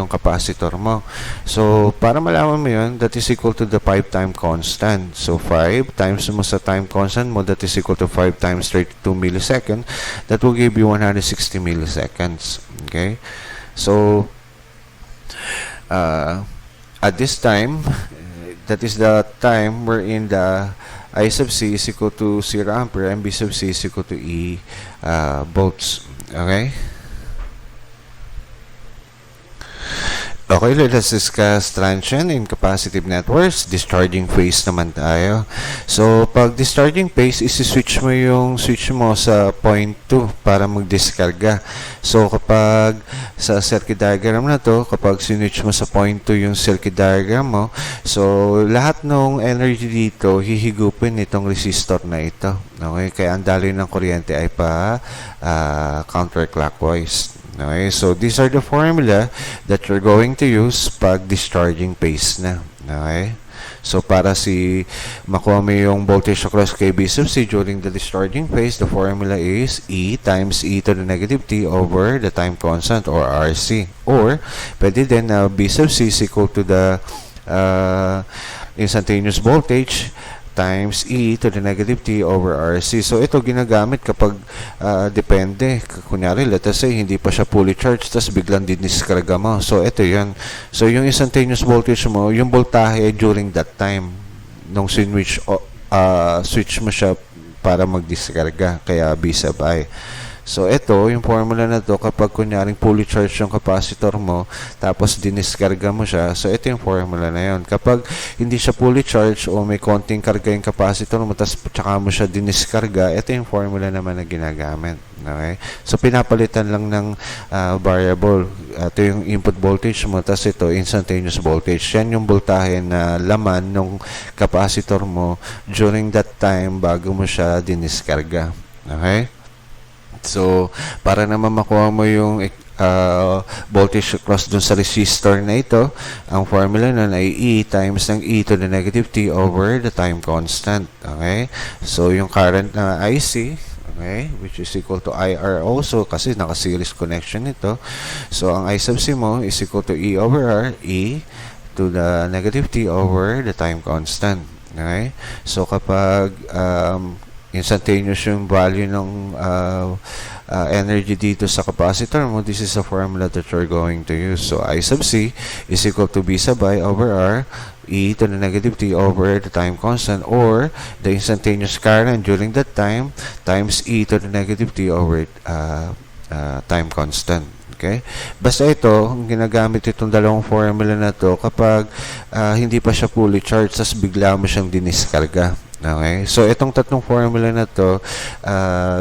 Speaker 1: capacitor mo. So, para malaman mo yun, that is equal to the 5 time constant. So, 5 times mo sa time constant mo, that is equal to 5 times 32 milliseconds. That will give you 160 milliseconds. Okay? So, at this time, that is the time wherein the I sub c is equal to 0 ampere and B sub c is equal to E volts. Okay? Okay, let's discuss transient and capacitive networks. Discharging phase naman tayo. So, pag discharging phase, isi-switch mo yung switch mo sa point 2 para mag-discarga. So, kapag sa circuit diagram na to, kapag sinwitch mo sa point 2 yung circuit diagram mo, so, lahat ng energy dito, hihigupin itong resistor na ito. Okay? Kaya ang daloy ng kuryente ay pa counterclockwise. Okay, so these are the formula that you're going to use pag discharging phase na. Okay? So, para makuha mo yung voltage across kay B sub c during the discharging phase, the formula is E times E to the negative t over the time constant or RC. Or, pwede din na B sub c is equal to the instantaneous voltage times E to the negative t over RC. So, ito ginagamit kapag depende. Kunyari, let us say, hindi pa siya fully charged, tapos biglang diniskarga mo. So, ito yan. So, yung instantaneous voltage mo, yung voltahe during that time, nung switch mo siya para mag-diskarga. Kaya B sub I. So, ito, yung formula na to, kapag kunyaring fully charged yung capacitor mo, tapos diniskarga mo siya, so ito yung formula na yun. Kapag hindi siya fully charged o may konting karga yung capacitor mo, tapos tsaka mo siya diniskarga, ito yung formula naman na ginagamit. Okay? So, pinapalitan lang ng variable. Ito yung input voltage mo, tapos ito, instantaneous voltage. Yan yung voltahe na laman ng capacitor mo during that time bago mo siya diniskarga. Okay? So, para naman makuha mo yung voltage across dun sa resistor na ito, ang formula nun ay E times ng E to the negative t over the time constant. Okay? So, yung current na IC, okay, which is equal to IR also kasi naka-series connection ito. So, ang I sub c mo is equal to E over R, E to the negative t over the time constant. Okay? So, kapag instantaneous yung value ng energy dito sa capacitor mo, this is a formula that you're going to use. So, I sub c is equal to B sub I over R, E to the negative t over the time constant, or the instantaneous current during that time times E to the negative t over time constant. Okay? Basta ito, ginagamit itong dalawang formula na to kapag hindi pa siya fully charged, tas bigla mo siyang diniskarga. Okay? So, itong tatlong formula na to,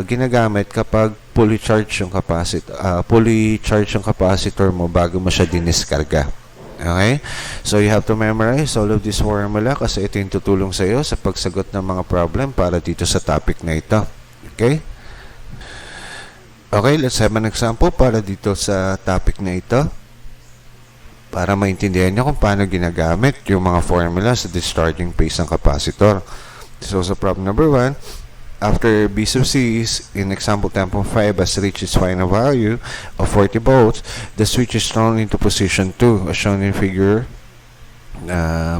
Speaker 1: ginagamit kapag fully charged yung capacitor mo bago mo siya diniskarga. Okay? So, you have to memorize all of this formula kasi ito yung tutulong sa iyo sa pagsagot ng mga problem para dito sa topic na ito. Okay? Okay, let's have an example para dito sa topic na ito para maintindihan nyo kung paano ginagamit yung mga formula sa discharging phase ng capacitor. So, sa problem number 1, after B sub C is in example 10.5 has reached its final value of 40 volts, the switch is thrown into position 2 as shown in figure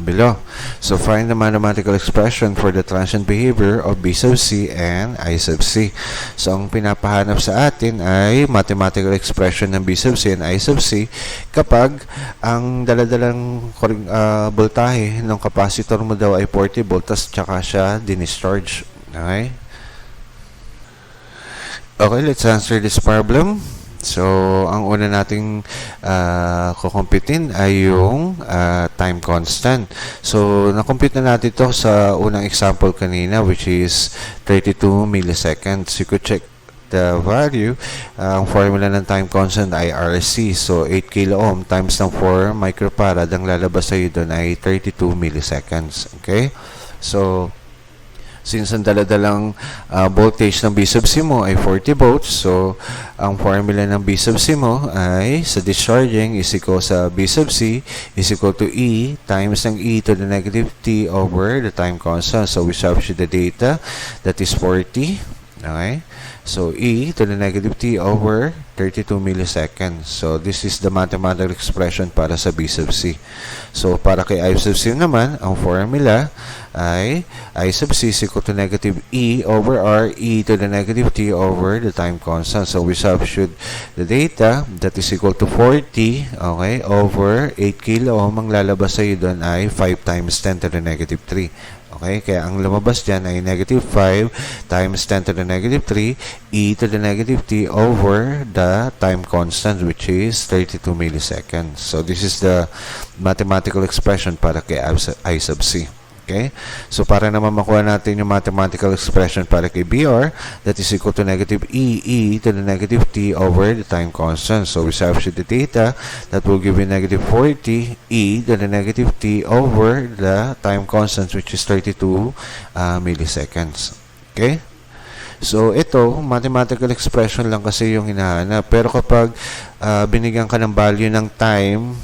Speaker 1: below. So, find the mathematical expression for the transient behavior of B sub C and I sub C. So, ang pinapahanap sa atin ay mathematical expression ng B sub C and I sub C kapag ang daladalang voltahe ng capacitor mo daw ay 40 volts tsaka siya dinischarge. Okay? Okay, let's answer this problem. So, ang una nating kukumpitin ay yung time constant. So, nakompute na natin ito sa unang example kanina which is 32 milliseconds. You could check the value. Ang formula ng time constant ay RC. So, 8 kilo ohm times ng 4 microfarad. Ang lalabas sa iyo doon ay 32 milliseconds. Okay? So, since ang daladalang voltage ng B sub C mo ay 40 volts, so ang formula ng B sub C mo ay sa discharging is equal sa B sub C is equal to E times ng E to the negative T over the time constant. So we substitute the data, that is 40. Okay? So E to the negative T over 32 milliseconds. So this is the mathematical expression para sa B sub C. So para kay I sub C naman, ang formula ay I sub C is equal to negative E over R, E to the negative T over the time constant. So we substitute the data, that is equal to 40, okay, over 8 kilo ohm. Ang lalabas sa iyo doon ay 5 times 10 to the negative 3. Okay, kaya ang lumabas dyan ay negative 5 times 10 to the negative 3 e to the negative t over the time constant which is 32 milliseconds. So this is the mathematical expression para kay I sub C. Okay? So, para naman makuha natin yung mathematical expression para kay BR, that is equal to negative E to the negative T over the time constant. So, we substitute the data. That will give you negative 40 E to the negative T over the time constant, which is 32 milliseconds. Okay? So, ito, mathematical expression lang kasi yung hinahanap. Pero kapag binigyan ka ng value ng time,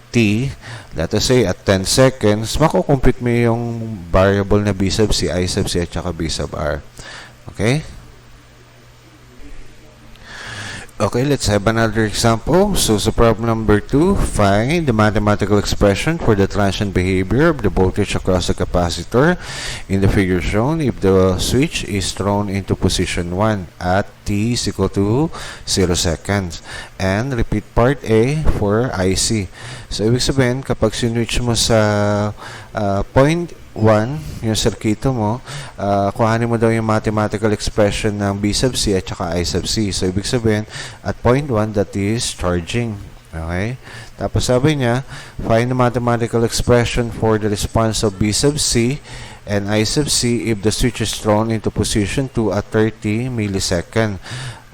Speaker 1: T, let us say at 10 seconds, makukompute mo yung variable na B sub C, I sub C, at saka B sub R. Okay? Okay, let's have another example. So, problem number 2, find the mathematical expression for the transient behavior of the voltage across the capacitor in the figure shown if the switch is thrown into position 1 at t is equal to 0 seconds. And repeat part A for IC. So, ibig sabihin, kapag sinwitch mo sa point 1, yung circuito mo, kuhanin mo daw yung mathematical expression ng B sub C at saka I sub C. So, ibig sabihin, at point 1, that is charging. Okay? Tapos sabi niya, find the mathematical expression for the response of B sub C and I sub C if the switch is thrown into position 2 at 30 millisecond.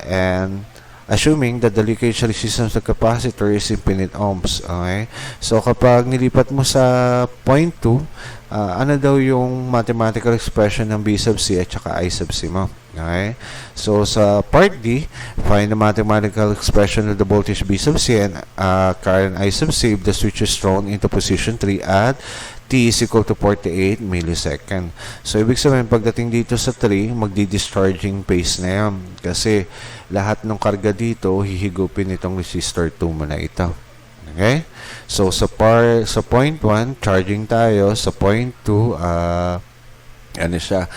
Speaker 1: And assuming that the leakage resistance of the capacitor is infinite ohms. Okay? So, kapag nilipat mo sa point 2, ano daw yung mathematical expression ng B sub C at saka I sub C mo? Okay? So, sa part D, find the mathematical expression of the voltage B sub C and current I sub C if the switch is thrown into position 3 at T is equal to 48 millisecond. So, ibig sabihin, pagdating dito sa 3, magdi-discharging phase na yan. Kasi, lahat ng karga dito, hihigupin itong resistor 2 mo na ito. Okay? So, sa point 1, charging tayo. Sa point 2, ano siya,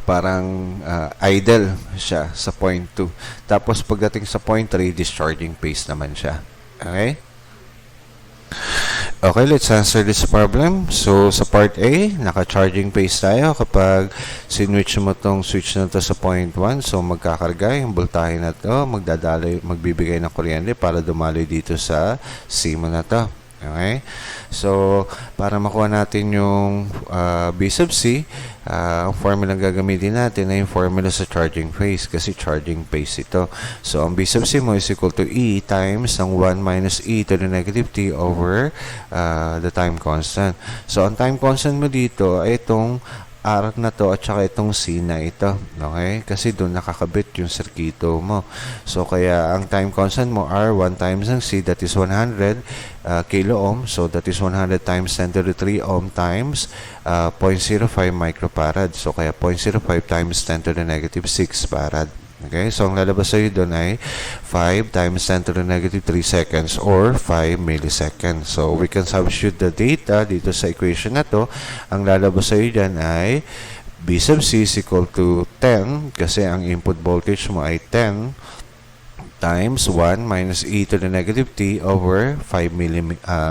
Speaker 1: parang idle siya sa point 2. Tapos, pagdating sa point 3, discharging phase naman siya. Okay? Okay, let's answer this problem. So, sa part A, naka-charging phase tayo. Kapag sinwitch mo tong switch na to sa point 1, so magkakarga yung voltahe na to, magbibigay ng kuryente para dumaloy dito sa C mo na to. Okay? So, para makuha natin yung B sub C, ang formula na gagamitin natin ay yung formula sa charging phase kasi charging phase ito. So, ang B sub C mo is equal to E times ang 1 minus E to the negative T over the time constant. So, ang time constant mo dito ay itong R na to at saka itong C na ito. Okay? Kasi doon nakakabit yung circuito mo. So, kaya ang time constant mo, R, 1 times ang C, that is 100 kilo ohm. So, that is 100 times 10 to the 3 ohm times 0.05 microfarad. So, kaya 0.05 times 10 to the negative 6 farad. Okay, so ang lalabas sa'yo doon ay 5 times 10 to the negative 3 seconds or 5 milliseconds. So, we can substitute the data dito sa equation na to. Ang lalabas sa'yo dyan ay B sub C is equal to 10 kasi ang input voltage mo ay 10 times 1 minus E to the negative T over 5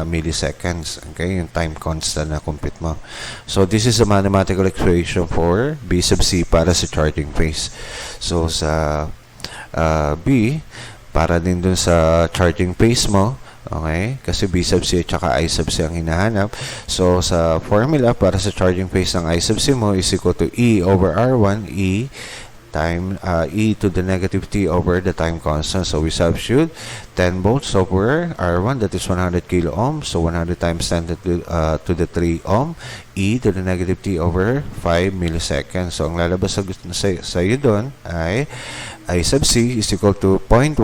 Speaker 1: milliseconds. Okay, yung time constant na compute mo. So, this is a mathematical equation for B sub C para sa charging phase. So, sa B, para din dun sa charging phase mo, okay, kasi B sub C at saka I sub C ang hinahanap. So, sa formula para sa charging phase ng I sub C mo is equal to E over R1, E time E to the negative T over the time constant. So we substitute 10 volts over R1, that is 100 kilo ohm. So 100 times 10 to the 3 ohm, E to the negative T over 5 milliseconds. So ang lalabas sa iyo doon ay I sub C is equal to 0.1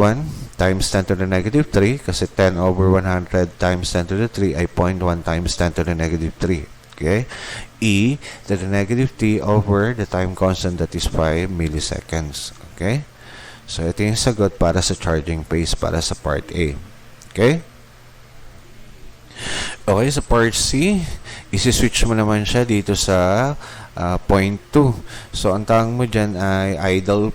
Speaker 1: times 10 to the negative 3 kasi 10 over 100 times 10 to the 3 ay 0.1 times 10 to the negative 3. Okay? E to the negative T over the time constant, that is 5 milliseconds. Okay? So, ito yung sagot para sa charging phase para sa part A. Okay? Okay, sa part C, isi-switch mo naman siya dito sa point 2. So, ang tawag mo dyan ay idle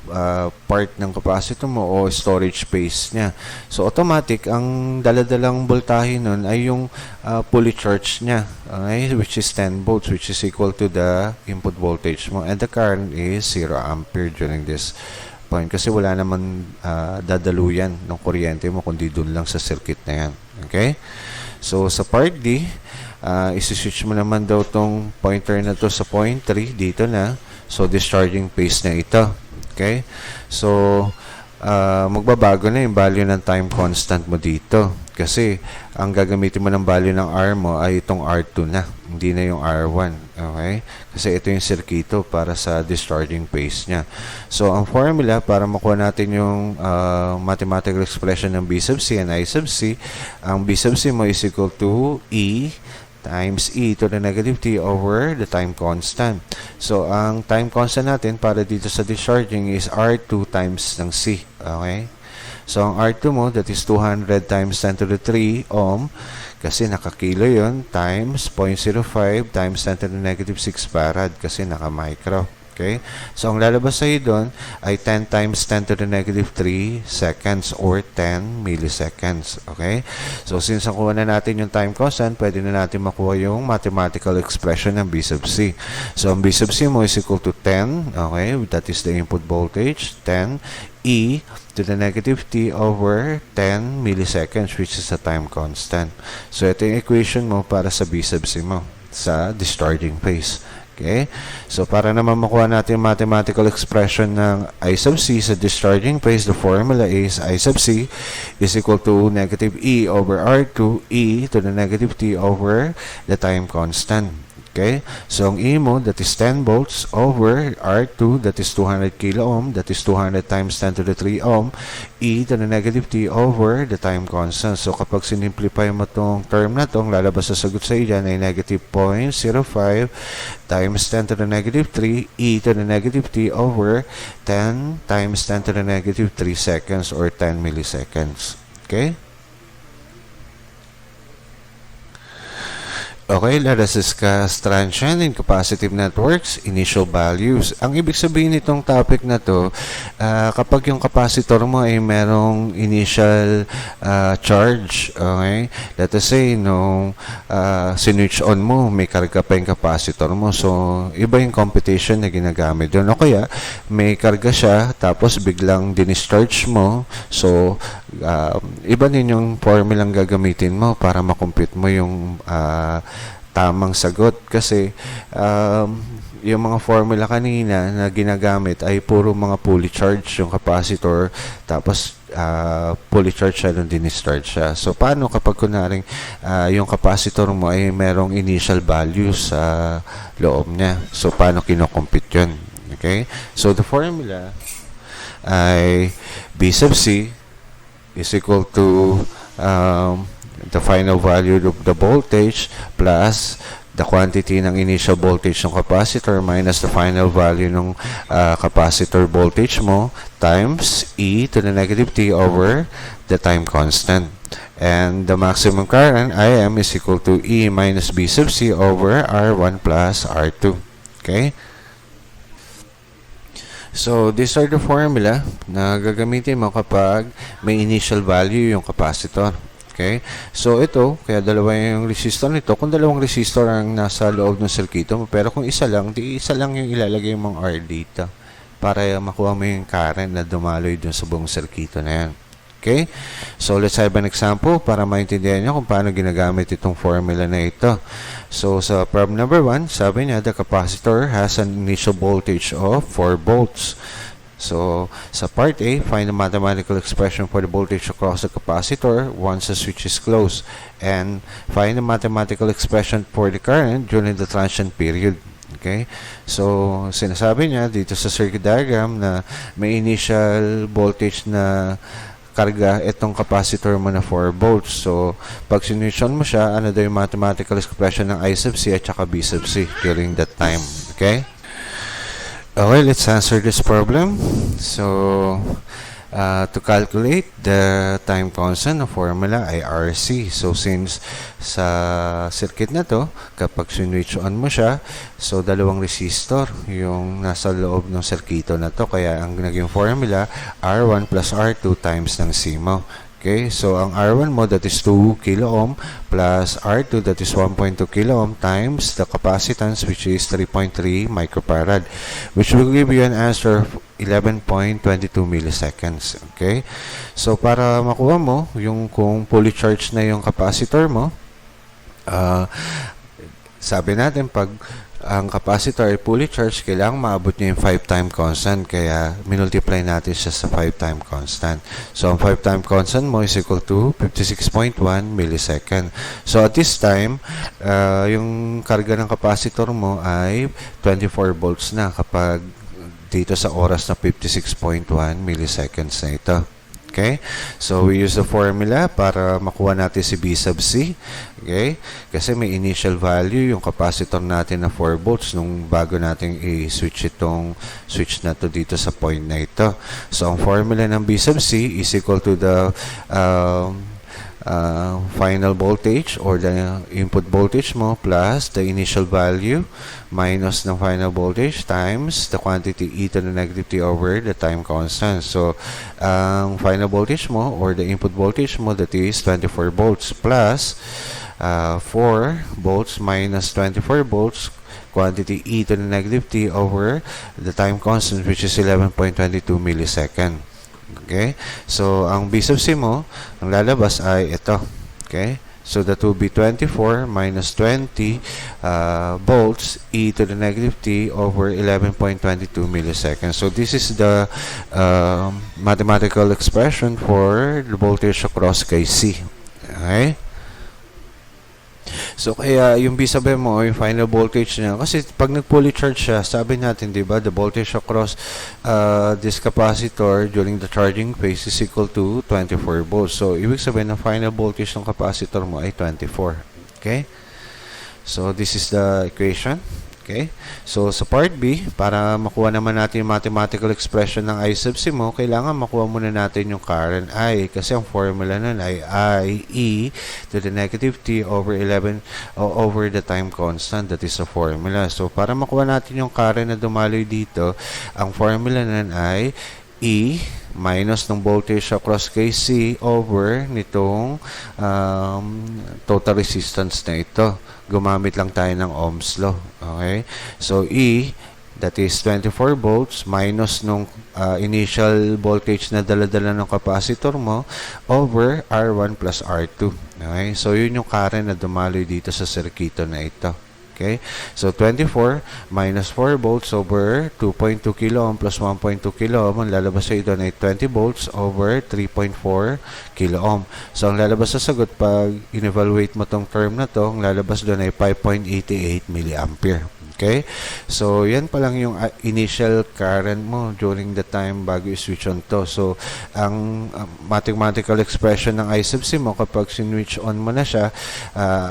Speaker 1: part ng capacitor mo o storage space niya. So, automatic, ang daladalang voltahe nun ay yung fully charged niya, okay? Which is 10 volts, which is equal to the input voltage mo. And the current is 0 ampere during this point. Kasi wala naman dadaluyan ng kuryente mo kundi dun lang sa circuit na yan. Okay? So, sa part D, isi-switch mo naman daw tong pointer na to sa point 3 dito na. So, discharging phase na ito. Okay? So, magbabago na yung value ng time constant mo dito. Kasi, ang gagamitin mo ng value ng R mo ay itong R2 na. Hindi na yung R1. Okay? Kasi ito yung circuito para sa discharging phase niya. So, ang formula para makuha natin yung mathematical expression ng B sub C and I sub C, ang B sub C mo is equal to E times E to the negative T over the time constant. So, ang time constant natin para dito sa discharging is R2 times ng C. Okay? So, ang R2 mo, that is 200 times 10 to the 3 ohm, kasi nakakilo yun, times 0.05 times 10 to the negative 6 farad, kasi naka-micro. Okay? So, ang lalabas sa'yo doon ay 10 times 10 to the negative 3 seconds or 10 milliseconds. Okay? So, since nakuha na natin yung time constant, pwede na natin makuha yung mathematical expression ng B sub C. So, ang B sub C mo is equal to 10. Okay? That is the input voltage. 10 E to the negative T over 10 milliseconds, which is the time constant. So, ito yung equation mo para sa B sub C mo sa discharging phase. Okay? So, para naman makuha natin yung mathematical expression ng I sub C sa discharging phase, the formula is I sub C is equal to negative E over R2, E to the negative T over the time constant. Okay? So, ang E mo, that is 10 volts over R2, that is 200 kilo ohm, that is 200 times 10 to the 3 ohm, E to the negative T over the time constant. So, kapag sinimplify mo itong term na itong lalabas sa sagot sa iyan ay negative 0.05 times 10 to the negative 3, E to the negative T over 10 times 10 to the negative 3 seconds or 10 milliseconds. Okay? Okay, let us discuss transient and capacitive networks, initial values. Ang ibig sabihin nitong topic na to, kapag yung capacitor mo ay merong initial charge, okay? Let us say, nung sinwitch on mo, may karga pa yung capacitor mo. So, iba yung computation na ginagamit doon. O kaya, may karga siya, tapos biglang dinischarge mo. So, iba din yung formulang gagamitin mo para makompute mo yung tamang sagot. Kasi yung mga formula kanina na ginagamit ay puro mga fully charged yung capacitor, tapos fully charged siya nung dinischarge siya. So, paano kapag kunaring yung capacitor mo ay merong initial value sa loob niya? So, paano kinocompute yun? Okay? So, the formula ay B sub C is equal to the final value of the voltage plus the quantity ng initial voltage ng capacitor minus the final value ng capacitor voltage mo times e to the negative t over the time constant. And the maximum current Im is equal to E minus B sub C over R1 plus R2. Okay? So, these are the formula na gagamitin mo kapag may initial value yung capacitor. Okay? So, ito, kaya dalawa yung resistor nito. Kung dalawang resistor ang nasa loob ng circuito mo, pero kung isa lang, di isa lang yung ilalagay mong R dito para makuha mo yung current na dumaloy dun sa buong circuito na yan. Okay? So, let's have an example para maintindihan nyo kung paano ginagamit itong formula na ito. So, sa problem number 1, sabi niya, the capacitor has an initial voltage of 4 volts. So, sa part A, find the mathematical expression for the voltage across the capacitor once the switch is closed. And find the mathematical expression for the current during the transient period. Okay? So, sinasabi niya dito sa circuit diagram na may initial voltage na karga itong capacitor mo na 4 volts. So, pag sinusyon mo siya, ano daw yung mathematical expression ng I sub C at saka B sub C during that time. Okay? Okay, let's answer this problem. So, to calculate the time constant, ng formula ay RC. So, since sa circuit na to, kapag switch on mo siya, so dalawang resistor yung nasa loob ng circuito na to. Kaya ang naging formula, R1 plus R2 times ng C mo. Okay, so ang R1 mo, that is 2 kilo ohm, plus R2, that is 1.2 kilo ohm, times the capacitance, which is 3.3 microfarad, which will give you an answer of 11.22 milliseconds. Okay, so para makuha mo yung kung fully charged na yung capacitor mo, sabi natin pag ang capacitor ay fully charged, kailangan maabot niya yung 5-time constant. Kaya, minultiply natin siya sa 5-time constant. So, ang 5-time constant mo is equal to 56.1 millisecond. So, at this time, yung karga ng capacitor mo ay 24 volts na kapag dito sa oras na 56.1 milliseconds na ito. Okay? So, we use the formula para makuha natin si B sub C. Okay? Kasi may initial value yung capacitor natin na 4 volts nung bago natin i-switch itong switch na to dito sa point na ito. So, ang formula ng B sub C is equal to the final voltage or the input voltage mo plus the initial value minus ng final voltage times the quantity e to the negative t over the time constant. So, ang final voltage mo or the input voltage mo, that is 24 volts plus 4 volts minus 24 volts quantity e to the negative t over the time constant, which is 11.22 millisecond. Okay? So, ang B sub C mo, ang lalabas ay ito. Okay? So, that will be 24 minus 20 volts e to the negative t over 11.22 milliseconds. So, this is the mathematical expression for the voltage across kay C. Okay? So, kaya yung B sub M mo, yung final voltage niya, kasi pag nag-fully charge siya, sabi natin, di ba, the voltage across this capacitor during the charging phase is equal to 24 volts. So, ibig sabihin, ang final voltage ng capacitor mo ay 24. Okay? So, this is the equation. Okay? So, sa part B, para makuha naman natin yung mathematical expression ng I sub C mo, kailangan makuha muna natin yung current I. Kasi ang formula nun ay I e to the negative t over 11 over the time constant. That is the formula. So, para makuha natin yung current na dumaloy dito, ang formula nun ay E minus ng voltage across kay C over nitong total resistance na ito. Gumamit lang tayo ng Ohm's law. Okay? So, E that is 24 volts minus nung initial voltage na dala-dala ng capacitor mo over R1 plus R2. Okay? So, yun yung current na dumaloy dito sa circuito na ito. Okay? So, 24 minus 4 volts over 2.2 kilo ohm plus 1.2 kilo ohm. Ang lalabas sa ito ay 20 volts over 3.4 kilo ohm. So, ang lalabas sa sagot pag in-evaluate mo tong term na to, ang lalabas doon ay 5.88 milliampere. Okay? So, yan pa lang yung initial current mo during the time bago i-switch on to. So, ang mathematical expression ng I sub C mo kapag switch on mo na siya,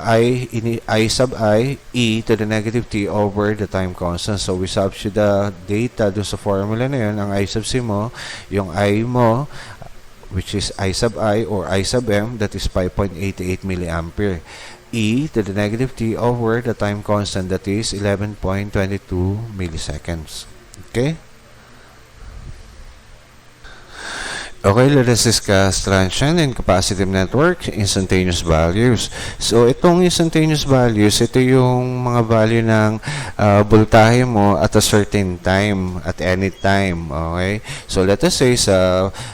Speaker 1: I sub I, E to the negative T over the time constant. So, we substitute the data dun sa formula na yun. Ang I sub C mo, yung I mo, which is I sub I or I sub M, that is 5.88 milliampere. E to the negative T over the time constant, that is 11.22 milliseconds. Okay? Okay, let us discuss transient and capacitive network, instantaneous values. So, itong instantaneous values, ito yung mga value ng voltahe mo at a certain time, at any time. Okay? So, let us say,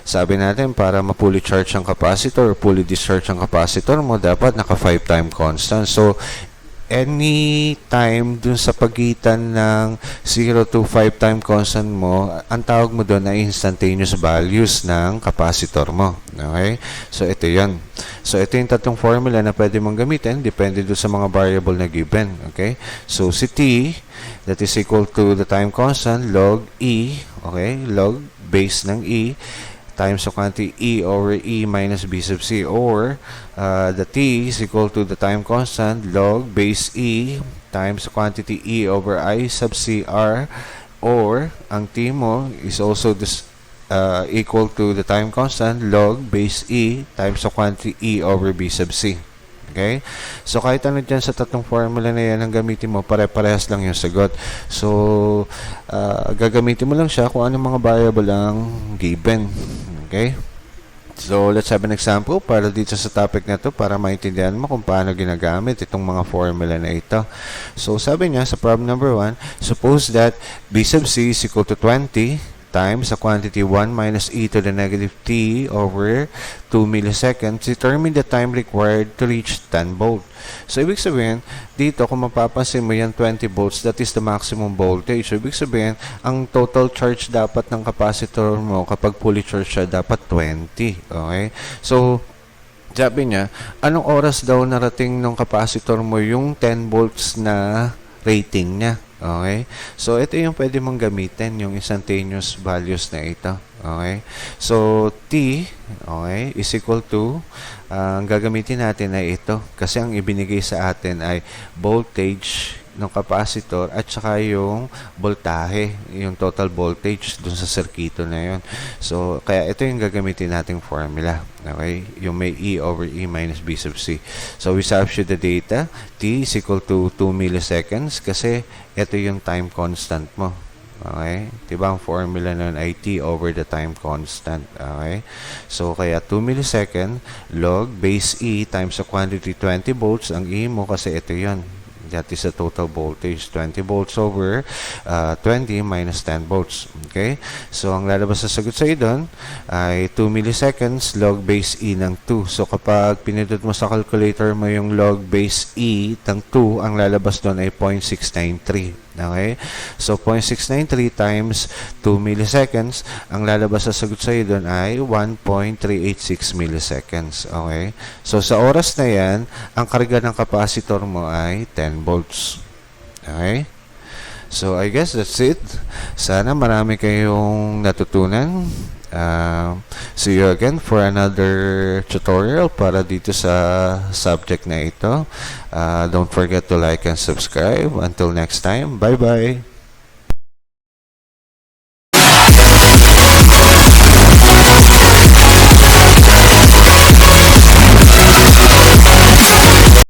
Speaker 1: sabi natin, para ma-fully charge ang capacitor, fully discharge ang capacitor mo, dapat naka 5 time constant. So, any time dun sa pagitan ng 0 to 5 time constant mo, ang tawag mo dun ay instantaneous values ng capacitor mo. Okay? So, ito yan. So, ito yung tatlong formula na pwede mong gamitin depende dun sa mga variable na given. Okay? So, si T, that is equal to the time constant, log E, okay? Log base ng E, times the quantity E over E minus B sub C, or the T is equal to the time constant log base E times the quantity E over I sub C R, or ang T mo is also this equal to the time constant log base E times the quantity E over B sub C. Okay? So, kahit ano dyan sa tatlong formula na yan ang gamitin mo, pare-parehas lang yung sagot. So, gagamitin mo lang siya kung anong mga variable ang given. Okay? So, let's have an example para dito sa topic na to para maintindihan mo kung paano ginagamit itong mga formula na ito. So, sabi niya sa problem number 1, suppose that B sub C is equal to 20 times the quantity 1 minus e to the negative t over 2 milliseconds. Determine the time required to reach 10 volt. So, ibig sabihin, dito kung mapapansin mo yan 20 volts, that is the maximum voltage. So, ibig sabihin, ang total charge dapat ng capacitor mo kapag fully charged siya dapat 20. Okay? So, sabi niya, anong oras daw narating ng capacitor mo yung 10 volts na rating niya? Okay? So, ito yung pwede mong gamitin, yung instantaneous values na ito. Okay? So, T, okay, is equal to, ang gagamitin natin ay ito. Kasi ang ibinigay sa atin ay voltage ng capacitor at saka yung voltahe, yung total voltage dun sa circuito na yun. So, kaya ito yung gagamitin nating formula. Okay? Yung may E over E minus B sub C. So, we substitute the data. T is equal to 2 milliseconds kasi ito yung time constant mo. Okay? Diba ang formula nun ay T over the time constant. Okay? So, kaya 2 millisecond log base E times the quantity 20 volts. Ang E mo kasi ito yun. That is the total voltage. 20 volts over 20 minus 10 volts. Okay? So, ang lalabas sa sagot sa doon ay 2 milliseconds log base E ng 2. So, kapag pinindot mo sa calculator mo yung log base E ng 2, ang lalabas doon ay 0.693. Okay? So, 0.693 times 2 milliseconds, ang lalabas sa sagot sa doon ay 1.386 milliseconds. Okay? So, sa oras na yan, ang karga ng capacitor mo ay 10 volts. Okay? So, I guess that's it. Sana marami kayong natutunan. See you again for another tutorial para dito sa subject na ito. Don't forget to like and subscribe. Until next time, bye-bye!